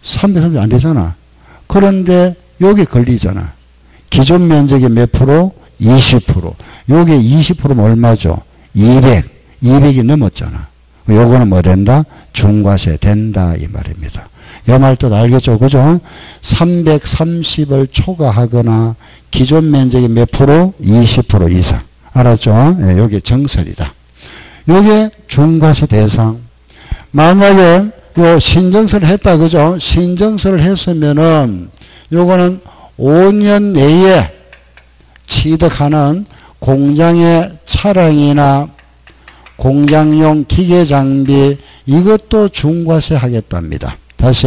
330이 안 되잖아. 그런데 여기 걸리잖아. 기존 면적이 몇 프로? 20%. 요게 20%면 얼마죠? 200이 넘었잖아. 요거는 뭐 된다? 중과세 된다 이 말입니다. 이 말 뜻 알겠죠? 그죠? 330을 초과하거나 기존 면적이 몇 프로? 20% 이상. 알았죠? 예, 요게 정설이다. 요게 중과세 대상. 만약에 요 신정서를 했다, 그죠? 신정서를 했으면은 요거는 5년 내에 취득하는 공장의 차량이나 공장용 기계 장비 이것도 중과세 하겠답니다. 다시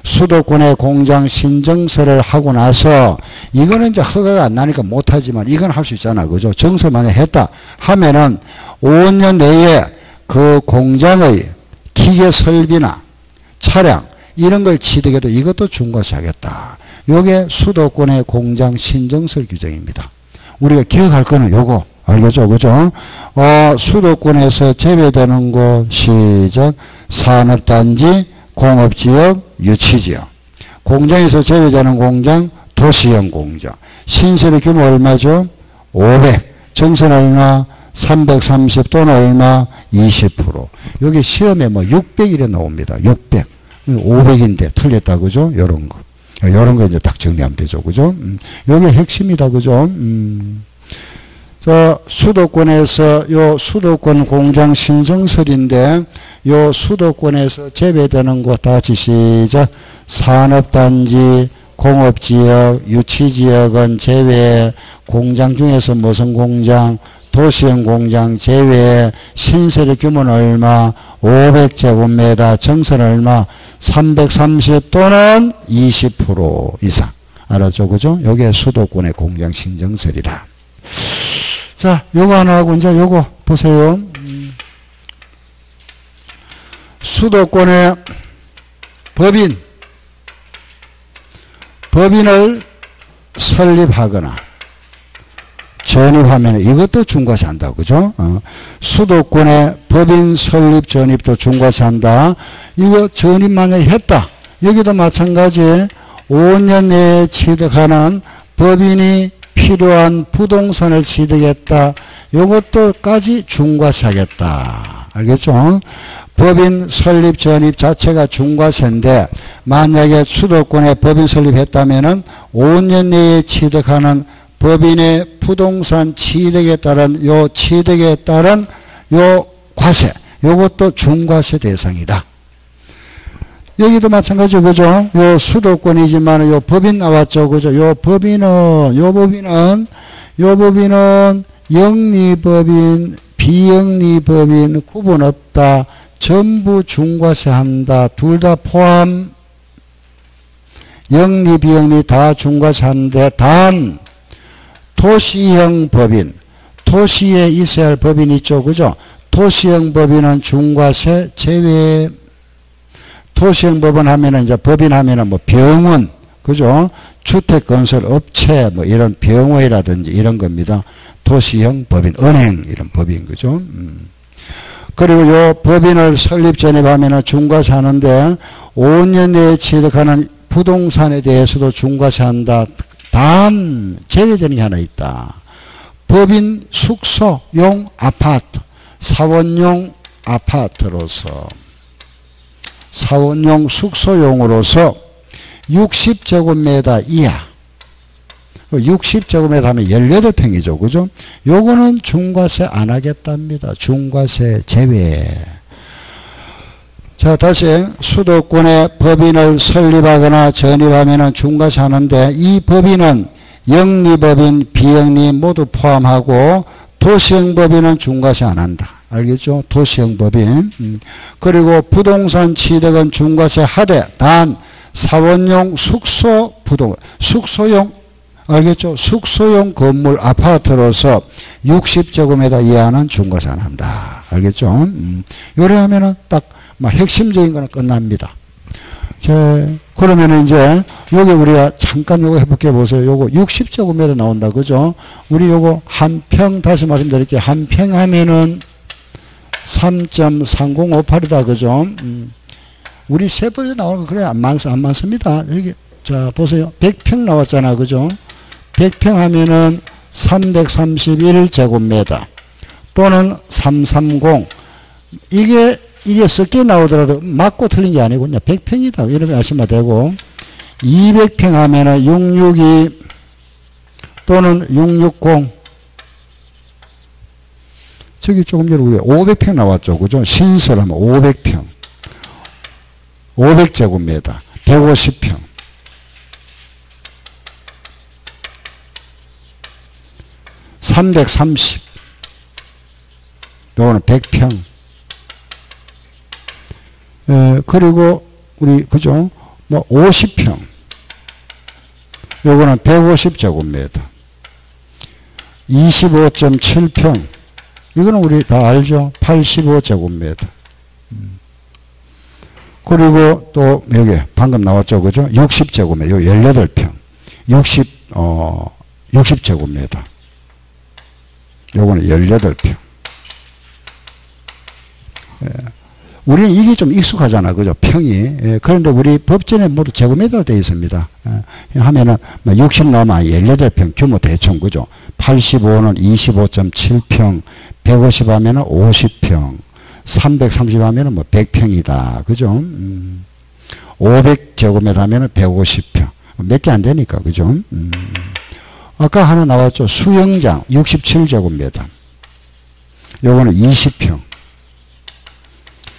수도권의 공장 신정서를 하고 나서 이거는 이제 허가가 안 나니까 못하지만 이건 할 수 있잖아, 그죠? 정서 만약 했다 하면은 5년 내에 그 공장의 기계 설비나 차량 이런 걸 취득해도 이것도 중과세 하겠다. 요게 수도권의 공장 신정서 규정입니다. 우리가 기억할 거는 요거 알겠죠, 그죠? 수도권에서 제외되는 곳 시작 산업단지 공업지역 유치지역 공장에서 제외되는 공장 도시형 공장 신세의 규모 얼마죠? 500 정선 얼마? 330 또는 얼마? 20%. 여기 시험에 뭐 600이래 나옵니다. 600. 500인데 틀렸다, 그죠? 요런 거. 요런 거 이제 딱 정리하면 되죠, 그죠? 요게 핵심이다, 그죠? 자, 수도권에서 요 수도권 공장 신정설인데 요 수도권에서 제외되는 곳 다 같이 시작. 산업단지, 공업지역, 유치지역은 제외, 공장 중에서 무슨 공장, 도시형 공장 제외, 신세의 규모는 얼마, 500제곱미터, 정선 얼마, 330 또는 20% 이상. 알았죠, 그죠? 요게 수도권의 공장 신정설이다. 자, 요거 하나 하고 이제 요거 보세요. 수도권의 법인을 설립하거나 전입하면 이것도 중과세 한다, 그죠? 수도권의 법인 설립 전입도 중과세 한다. 이거 전입 만약에 했다. 여기도 마찬가지 5년 내에 취득하는 법인이 필요한 부동산을 취득했다. 요것도까지 중과세 하겠다. 알겠죠? 법인 설립 전입 자체가 중과세인데 만약에 수도권에 법인 설립했다면은 5년 내에 취득하는 법인의 부동산 취득에 따른 요 취득에 따른 요 과세 요것도 중과세 대상이다. 여기도 마찬가지죠, 그죠? 요 수도권이지만 요 법인 나왔죠, 그죠? 요 법인은 영리법인, 비영리법인 구분 없다. 전부 중과세 한다. 둘 다 포함. 영리, 비영리 다 중과세 하는데 단 도시형 법인, 도시에 있어야 할 법인이 있죠, 그죠? 도시형 법인은 중과세 제외. 도시형 법인 하면은 이제 법인 하면은 뭐 병원, 그죠? 주택건설 업체 뭐 이런 병원이라든지 이런 겁니다. 도시형 법인, 은행 이런 법인, 그죠? 그리고 요 법인을 설립 전입하면은 중과세 하는데 5년 내에 취득하는 부동산에 대해서도 중과세 한다. 단 제외되는 게 하나 있다. 법인 숙소용 아파트, 사원용 아파트로서 사원용 숙소용으로서 60제곱미터 이하 60제곱미터 하면 18평이죠. 그죠? 요거는 중과세 안 하겠답니다. 중과세 제외. 자, 다시 수도권에 법인을 설립하거나 전입하면 중과세 하는데 이 법인은 영리법인, 비영리 모두 포함하고 도시형 법인은 중과세 안 한다. 알겠죠? 도시형 법인. 그리고 부동산 취득은 중과세 하되 단 사원용 숙소용 알겠죠? 숙소용 건물 아파트로서 60제곱미터 이하는 중과세 안 한다. 알겠죠? 요래 하면은 딱 막 핵심적인 거는 끝납니다. 자, 그러면은 이제 여기 우리가 잠깐 요거 해볼게 보세요. 요거 60제곱미터 나온다. 그죠? 우리 요거 한 평 다시 말씀드릴게요. 한 평 하면은 3.3058이다. 그죠? 우리 세 번째 나오는 거 그래 안 많습니다. 여기 자 보세요. 100평 나왔잖아. 그죠? 100평 하면은 331제곱미터 또는 330 이게 섞여 나오더라도 맞고 틀린 게 아니고 그냥 100평이다. 이러면 아시면 되고 200평 하면은 662 또는 660 저기 조금 전에 우리 500평 나왔죠. 그죠? 신설하면 500평. 500제곱미터. 150평. 330. 요거는 100평. 그리고 우리 그죠? 뭐 50평. 요거는 150제곱미터. 25.7평. 이거는 우리 다 알죠? 85제곱미터. 그리고 또 여기 방금 나왔죠. 그죠? 60제곱미터. 요 18평. 60제곱미터. 요거는 18평. 우리는 이게 좀 익숙하잖아. 그죠? 평이. 그런데 우리 법전에 모두 제곱미터로 되어 있습니다. 하면은 60 넣으면 18평 규모 대충. 그죠? 85는 25.7평, 150 하면은 50평, 330 하면은 뭐 100평이다. 그죠? 500제곱미터 하면은 150평. 몇 개 안 되니까. 그죠? 아까 하나 나왔죠. 수영장 67제곱미터. 요거는 20평.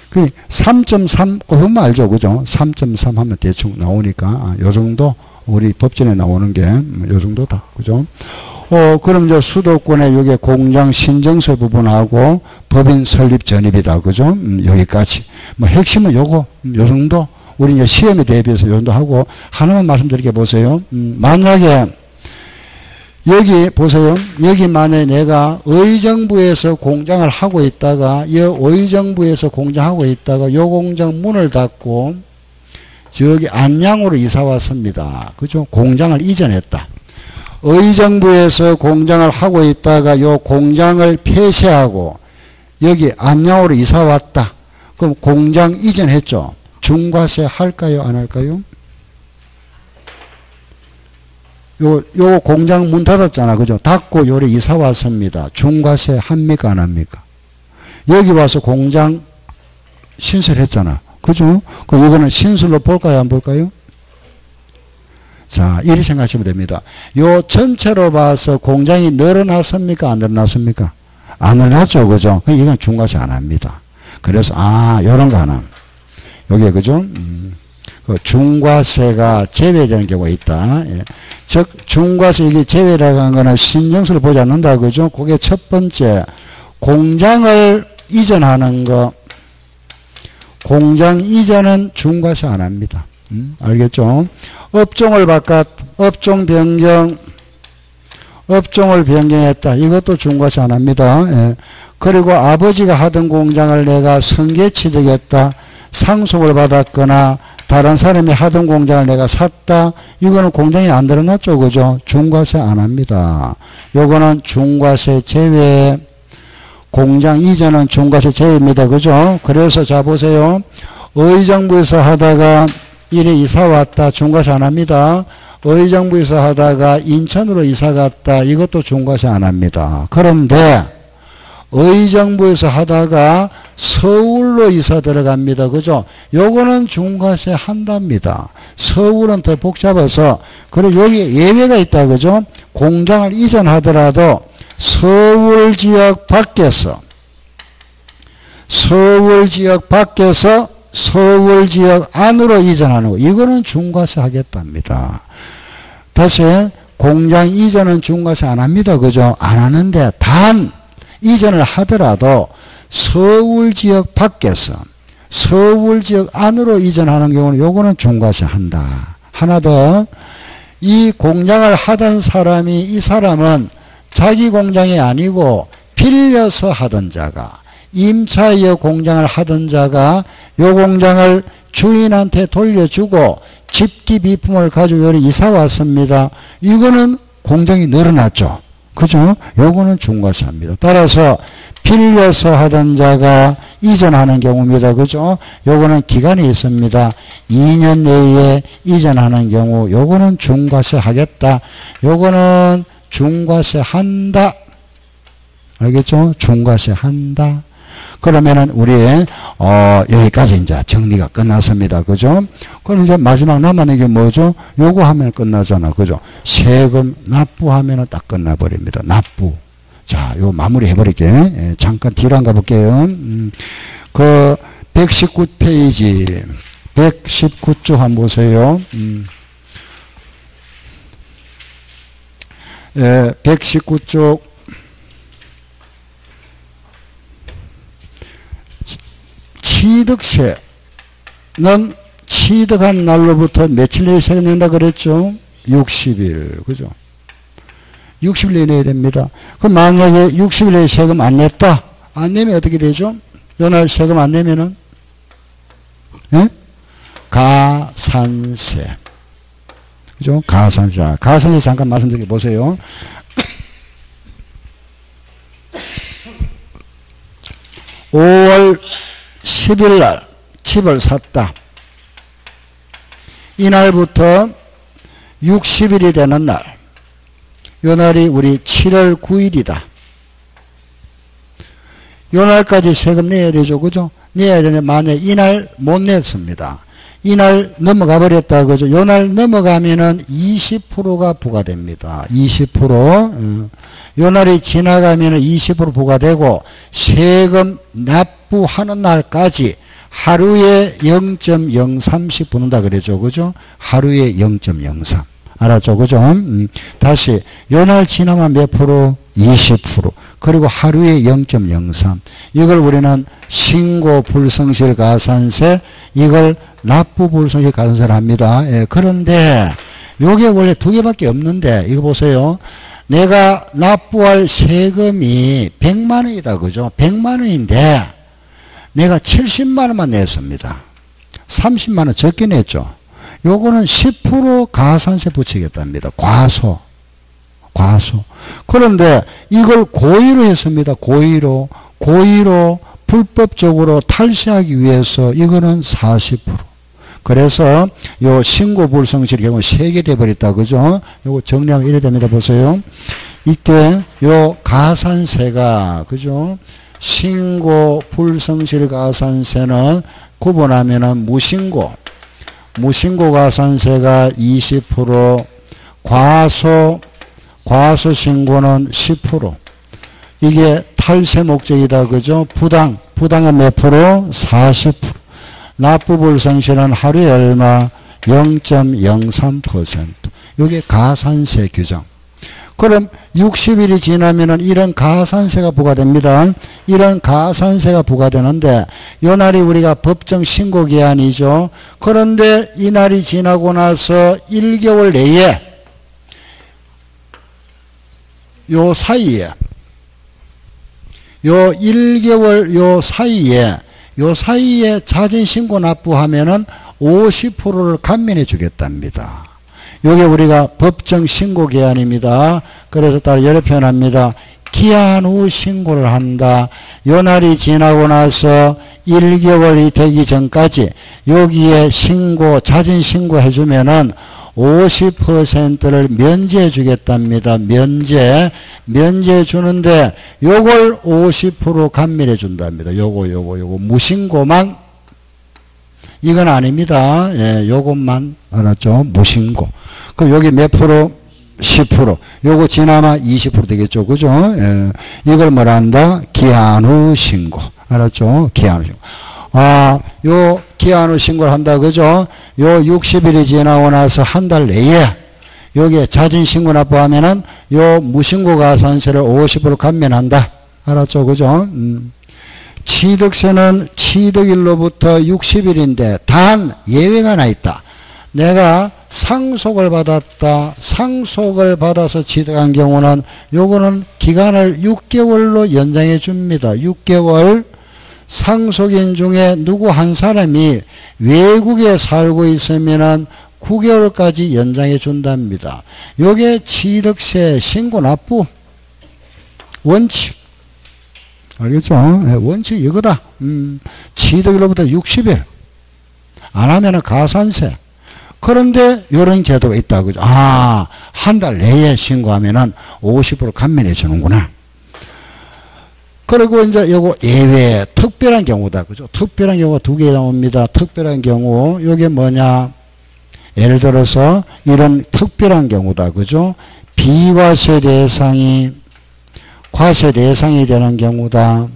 그 3.3 꼽으면 알죠. 그죠? 3.3 하면 대충 나오니까 요 정도 우리 법전에 나오는 게 요 정도다. 그죠? 그럼 이제 수도권에 여기 공장 신정서 부분하고 법인 설립 전입이다. 그죠? 여기까지. 뭐 핵심은 요거 요 정도. 우리 이제 시험에 대비해서 요 정도 하고 하나만 말씀드리게 보세요. 만약에 여기 보세요. 여기 만약에 내가 의정부에서 공장을 하고 있다가 의정부에서 공장하고 있다가 요 공장 문을 닫고 저기 안양으로 이사 왔습니다. 그죠? 공장을 이전했다. 의정부에서 공장을 하고 있다가 요 공장을 폐쇄하고 여기 안양으로 이사 왔다. 그럼 공장 이전했죠. 중과세 할까요? 안 할까요? 요 공장 문 닫았잖아. 그죠? 닫고 요리 이사 왔습니다. 중과세 합니까? 안 합니까? 여기 와서 공장 신설했잖아. 그죠? 그럼 이거는 신설로 볼까요? 안 볼까요? 자, 이렇게 생각하시면 됩니다. 요 전체로 봐서 공장이 늘어났습니까? 안 늘어났습니까? 안 늘어났죠. 그죠? 이건 중과세 안 합니다. 그래서, 요런 거 하나. 여기에, 그죠? 그 중과세가 제외되는 경우가 있다. 예. 즉, 중과세 이게 제외라고 한 거는 신정서를 보지 않는다. 그죠? 그게 첫 번째. 공장을 이전하는 거. 공장 이전은 중과세 안 합니다. 알겠죠? 업종을 업종 변경, 업종을 변경했다. 이것도 중과세 안 합니다. 예. 그리고 아버지가 하던 공장을 내가 성계취득했다. 상속을 받았거나 다른 사람이 하던 공장을 내가 샀다. 이거는 공장이 안 늘어났죠. 그죠? 중과세 안 합니다. 요거는 중과세 제외. 공장 이전은 중과세 제외입니다. 그죠? 그래서 자 보세요. 의정부에서 하다가 이리 이사 왔다. 중과세 안 합니다. 의정부에서 하다가 인천으로 이사 갔다. 이것도 중과세 안 합니다. 그런데 의정부에서 하다가 서울로 이사 들어갑니다. 그죠? 요거는 중과세 한답니다. 서울은 더 복잡해서, 그리고 여기 예외가 있다. 그죠? 공장을 이전하더라도 서울 지역 밖에서 서울 지역 안으로 이전하는 거. 이거는 중과세 하겠답니다. 다시, 공장 이전은 중과세 안 합니다. 그죠? 안 하는데, 단, 이전을 하더라도 서울 지역 밖에서 서울 지역 안으로 이전하는 경우는 요거는 중과세 한다. 하나 더, 이 공장을 하던 사람이 이 사람은 자기 공장이 아니고 빌려서 하던 자가, 임차이어 공장을 하던 자가 요 공장을 주인한테 돌려주고 집기 비품을 가지고 여기 이사 왔습니다. 이거는 공장이 늘어났죠. 그죠? 요거는 중과세입니다. 따라서 빌려서 하던 자가 이전하는 경우입니다. 그죠? 요거는 기간이 있습니다. 2년 내에 이전하는 경우 요거는 중과세 하겠다. 요거는 중과세 한다. 알겠죠? 중과세 한다. 그러면은 우리 여기까지 이제 정리가 끝났습니다. 그죠? 그럼 이제 마지막 남았는 게 뭐죠? 요거 하면 끝나잖아. 그죠? 세금 납부하면은 딱 끝나버립니다. 납부. 자, 요 마무리 해버릴게. 예, 잠깐 뒤로 한가 볼게요. 그 119페이지 119쪽 한번 보세요. 예, 119쪽 취득세는 취득한 날로부터 며칠 내에 세금 낸다 그랬죠? 60일. 그죠? 60일 내에 내야 됩니다. 그럼 만약에 60일 내에 세금 안 냈다? 안 내면 어떻게 되죠? 요날 세금 안 내면은? 예? 가산세. 그죠? 가산세. 가산세 잠깐 말씀드려 보세요. 5월 10일 날 집을 샀다. 이날부터 60일이 되는 날. 요 날이 우리 7월 9일이다. 요 날까지 세금 내야 되죠. 그죠? 내야 되는데 만약에 이날 못 냈습니다. 이날 넘어가 버렸다. 그죠? 요 날 넘어가면은 20%가 부과됩니다. 20%. 요 날이 지나가면은 20% 부과되고 세금 납부하는 날까지 하루에 0.03씩 붙는다 그랬죠. 그죠? 하루에 0.03. 알았죠? 그죠? 다시 요 날 지나면 몇 프로? 20%. 그리고 하루에 0.03. 이걸 우리는 신고 불성실 가산세, 이걸 납부 불성실 가산세를 합니다. 예, 그런데 요게 원래 두 개밖에 없는데 이거 보세요. 내가 납부할 세금이 100만 원이다. 그죠? 100만 원인데 내가 70만 원만 냈습니다. 30만 원 적게 냈죠. 요거는 10% 가산세 붙이겠답니다. 과소. 그런데 이걸 고의로 했습니다. 고의로 불법적으로 탈세하기 위해서 이거는 40%. 그래서 요 신고 불성실 경우 3개 돼버렸다. 그죠? 요거 정리하면 이래 됩니다. 보세요. 이때 요 가산세가, 그죠? 신고 불성실 가산세는 구분하면은 무신고 가산세가 20%, 과소 신고는 10%. 이게 탈세 목적이다. 그죠? 부당은 몇 프로? 40%. 납부 불성실은 하루에 얼마? 0.03%. 이게 가산세 규정. 그럼 60일이 지나면은 이런 가산세가 부과됩니다. 이런 가산세가 부과되는데 요 날이 우리가 법정 신고 기한이죠. 그런데 이 날이 지나고 나서 1개월 내에 요 사이에 요 1개월 요 사이에 자진신고 납부하면은 50%를 감면해 주겠답니다. 요게 우리가 법정 신고 기한입니다. 그래서 따로 여러 표현합니다. 기한 후 신고를 한다. 요 날이 지나고 나서 1개월이 되기 전까지 여기에 자진 신고해 주면은 50%를 면제해 주겠답니다. 면제 주는데 요걸 50% 감면해 준답니다. 요거 무신고만 이건 아닙니다. 예, 요것만 알았죠? 무신고. 그럼 여기 몇 프로? 10%. 요거 지나면 20% 되겠죠. 그죠? 예, 이걸 뭐라 한다? 기한 후 신고. 알았죠? 기한 후 신고. 요 기한 후 신고를 한다. 그죠? 요 60일이 지나고 나서 한 달 내에 여기에 자진 신고 납부하면은 요 무신고 가산세를 50% 감면한다. 알았죠? 그죠? 취득세는 취득일로부터 60일인데 단 예외가 하나 있다. 내가 상속을 받았다. 상속을 받아서 취득한 경우는 요거는 기간을 6개월로 연장해 줍니다. 6개월. 상속인 중에 누구 한 사람이 외국에 살고 있으면은 9개월까지 연장해 준답니다. 요게 취득세 신고 납부 원칙. 알겠죠? 네, 원칙 이거다. 취득일로부터 60일. 안 하면은 가산세. 그런데 이런 제도가 있다. 그죠? 한 달 내에 신고하면은 50% 감면해 주는구나. 그리고 이제 요거 예외, 특별한 경우다. 그죠? 특별한 경우가 두 개 나옵니다. 특별한 경우. 요게 뭐냐? 예를 들어서 이런 특별한 경우다. 그죠? 비과세 대상이 과세 대상이 되는 경우다.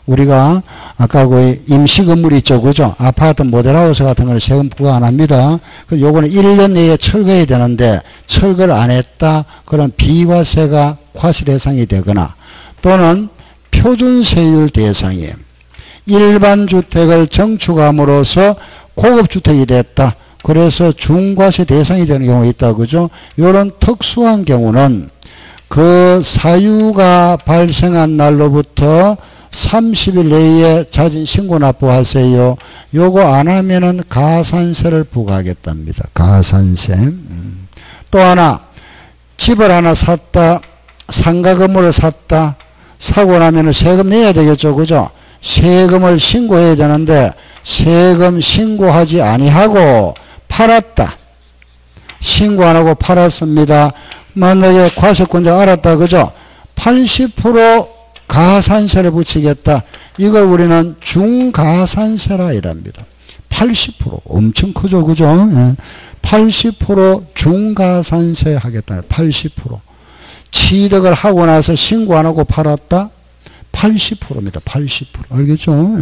우리가 아까 그 임시 건물 있죠, 그죠? 아파트 모델하우스 같은 걸 세금 부과 안 합니다. 그 요거는 1년 내에 철거해야 되는데 철거를 안 했다. 그런 비과세가 과세 대상이 되거나 또는 표준세율 대상이에요. 일반 주택을 정축함으로써 고급 주택이 됐다. 그래서 중과세 대상이 되는 경우가 있다, 그죠? 요런 특수한 경우는 그 사유가 발생한 날로부터 30일 내에 자진 신고 납부하세요. 요거 안 하면은 가산세를 부과하겠답니다. 가산세. 또 하나, 집을 하나 샀다. 상가 건물을 샀다. 사고 나면은 세금 내야 되겠죠, 그죠? 세금을 신고해야 되는데 세금 신고하지 아니하고 팔았다. 신고 안 하고 팔았습니다. 만약에 과세권자 알았다, 그죠? 80% 가산세를 붙이겠다. 이걸 우리는 중가산세라 이랍니다. 80% 엄청 크죠, 그죠? 80% 중가산세 하겠다. 80% 취득을 하고 나서 신고 안 하고 팔았다. 80%입니다. 80%. 알겠죠?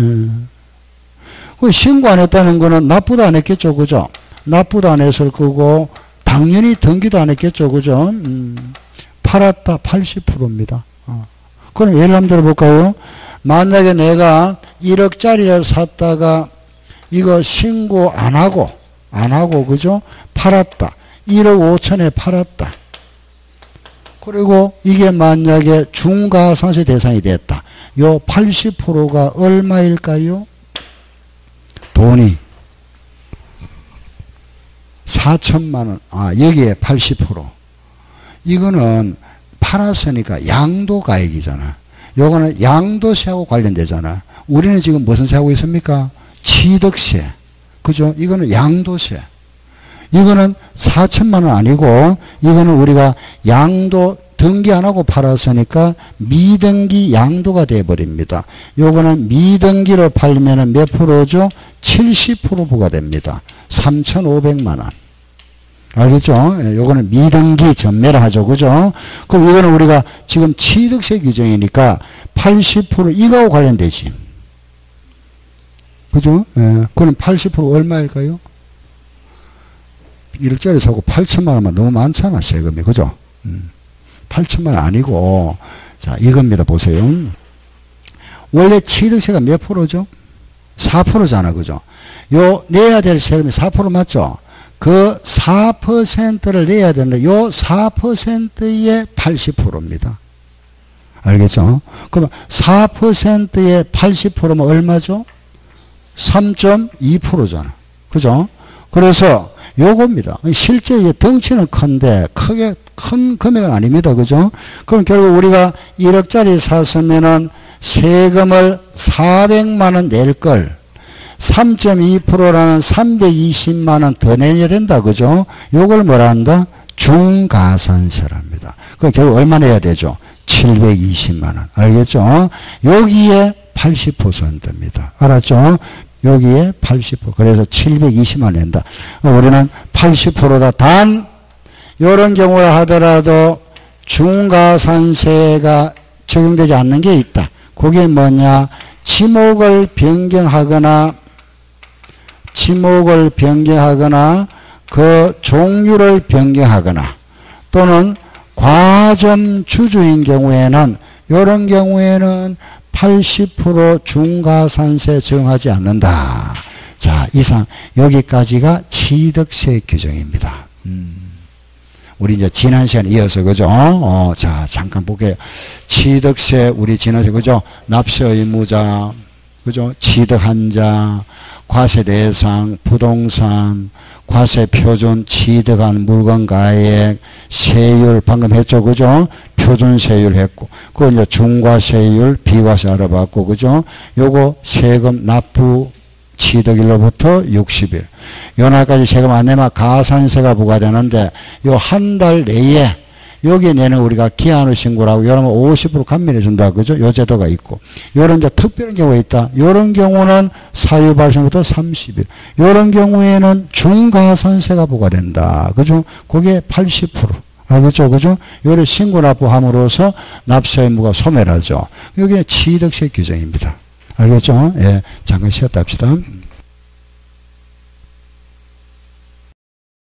그 신고 안 했다는 거는 납부도 안 했겠죠, 그죠? 납부도 안 했을 거고 당연히 등기도 안 했겠죠, 그죠? 팔았다. 80%입니다. 그럼 예를 한번 들어볼까요? 만약에 내가 1억짜리를 샀다가 이거 신고 안 하고, 그죠? 팔았다. 1억 5천에 팔았다. 그리고 이게 만약에 중가산세 대상이 됐다. 요 80%가 얼마일까요? 돈이 4천만 원. 여기에 80%. 이거는 팔았으니까 양도가액이잖아. 요거는 양도세하고 관련되잖아. 우리는 지금 무슨 세하고 있습니까? 취득세. 그죠? 이거는 양도세. 이거는 4천만 원 아니고 이거는 우리가 양도 등기 안 하고 팔았으니까 미등기 양도가 돼버립니다. 요거는 미등기로 팔면은 몇 프로죠? 70% 부과됩니다. 3,500만 원. 알겠죠? 요거는 미등기 전매를 하죠. 그죠? 그럼 이거는 우리가 지금 취득세 규정이니까 80% 이거하고 관련되지. 그죠? 그럼 80% 얼마일까요? 1억짜리 사고 8천만 원만 너무 많잖아, 세금이. 그죠? 8천만 원 아니고, 자, 이겁니다. 보세요. 원래 취득세가 몇 프로죠? 4%잖아. 그죠? 요, 내야 될 세금이 4% 맞죠? 그 4%를 내야 되는데 요 4%의 80%입니다. 알겠죠? 그럼 4%의 80%면 얼마죠? 3.2%잖아. 그죠? 그래서 요겁니다. 실제 덩치는 큰데 크게 큰 금액은 아닙니다. 그죠? 그럼 결국 우리가 1억짜리 샀으면은 세금을 400만 원 낼 걸 3.2%라는 320만 원 더 내야 된다. 그죠? 요걸 뭐라 한다? 중가산세랍니다. 그 결국 얼마 내야 되죠? 720만 원. 알겠죠? 여기에 80%입니다. 알았죠? 여기에 80%. 그래서 720만 원 낸다. 우리는 80%다. 단 이런 경우를 하더라도 중가산세가 적용되지 않는 게 있다. 그게 뭐냐? 지목을 변경하거나 그 종류를 변경하거나 또는 과점 주주인 경우에는 이런 경우에는 80% 중가산세 적용하지 않는다. 자, 이상 여기까지가 취득세 규정입니다. 우리 이제 지난 시간에 이어서 그죠? 자, 잠깐 볼게요. 취득세 우리 지난 시간에 그죠? 납세 의무자, 그죠? 취득한 자, 과세 대상, 부동산, 과세 표준, 취득한 물건 가액, 세율 방금 했죠, 그죠? 표준 세율 했고, 그거 이제 중과세율, 비과세 알아봤고, 그죠? 요거 세금 납부 취득일로부터 60일. 요 날까지 세금 안 내면 가산세가 부과되는데, 요 한 달 내에 여기에 내는 우리가 기한후 신고를 하고, 여러분 50% 감면해 준다. 그죠? 요 제도가 있고. 요런 이제 특별한 경우가 있다. 요런 경우는 사유 발생부터 30일. 요런 경우에는 중가산세가 부과된다. 그죠? 그게 80%. 알겠죠? 그죠? 이거를 신고납부함으로써 납세 의무가 소멸하죠. 이게 취득세 규정입니다. 알겠죠? 예. 잠깐 쉬었다 합시다.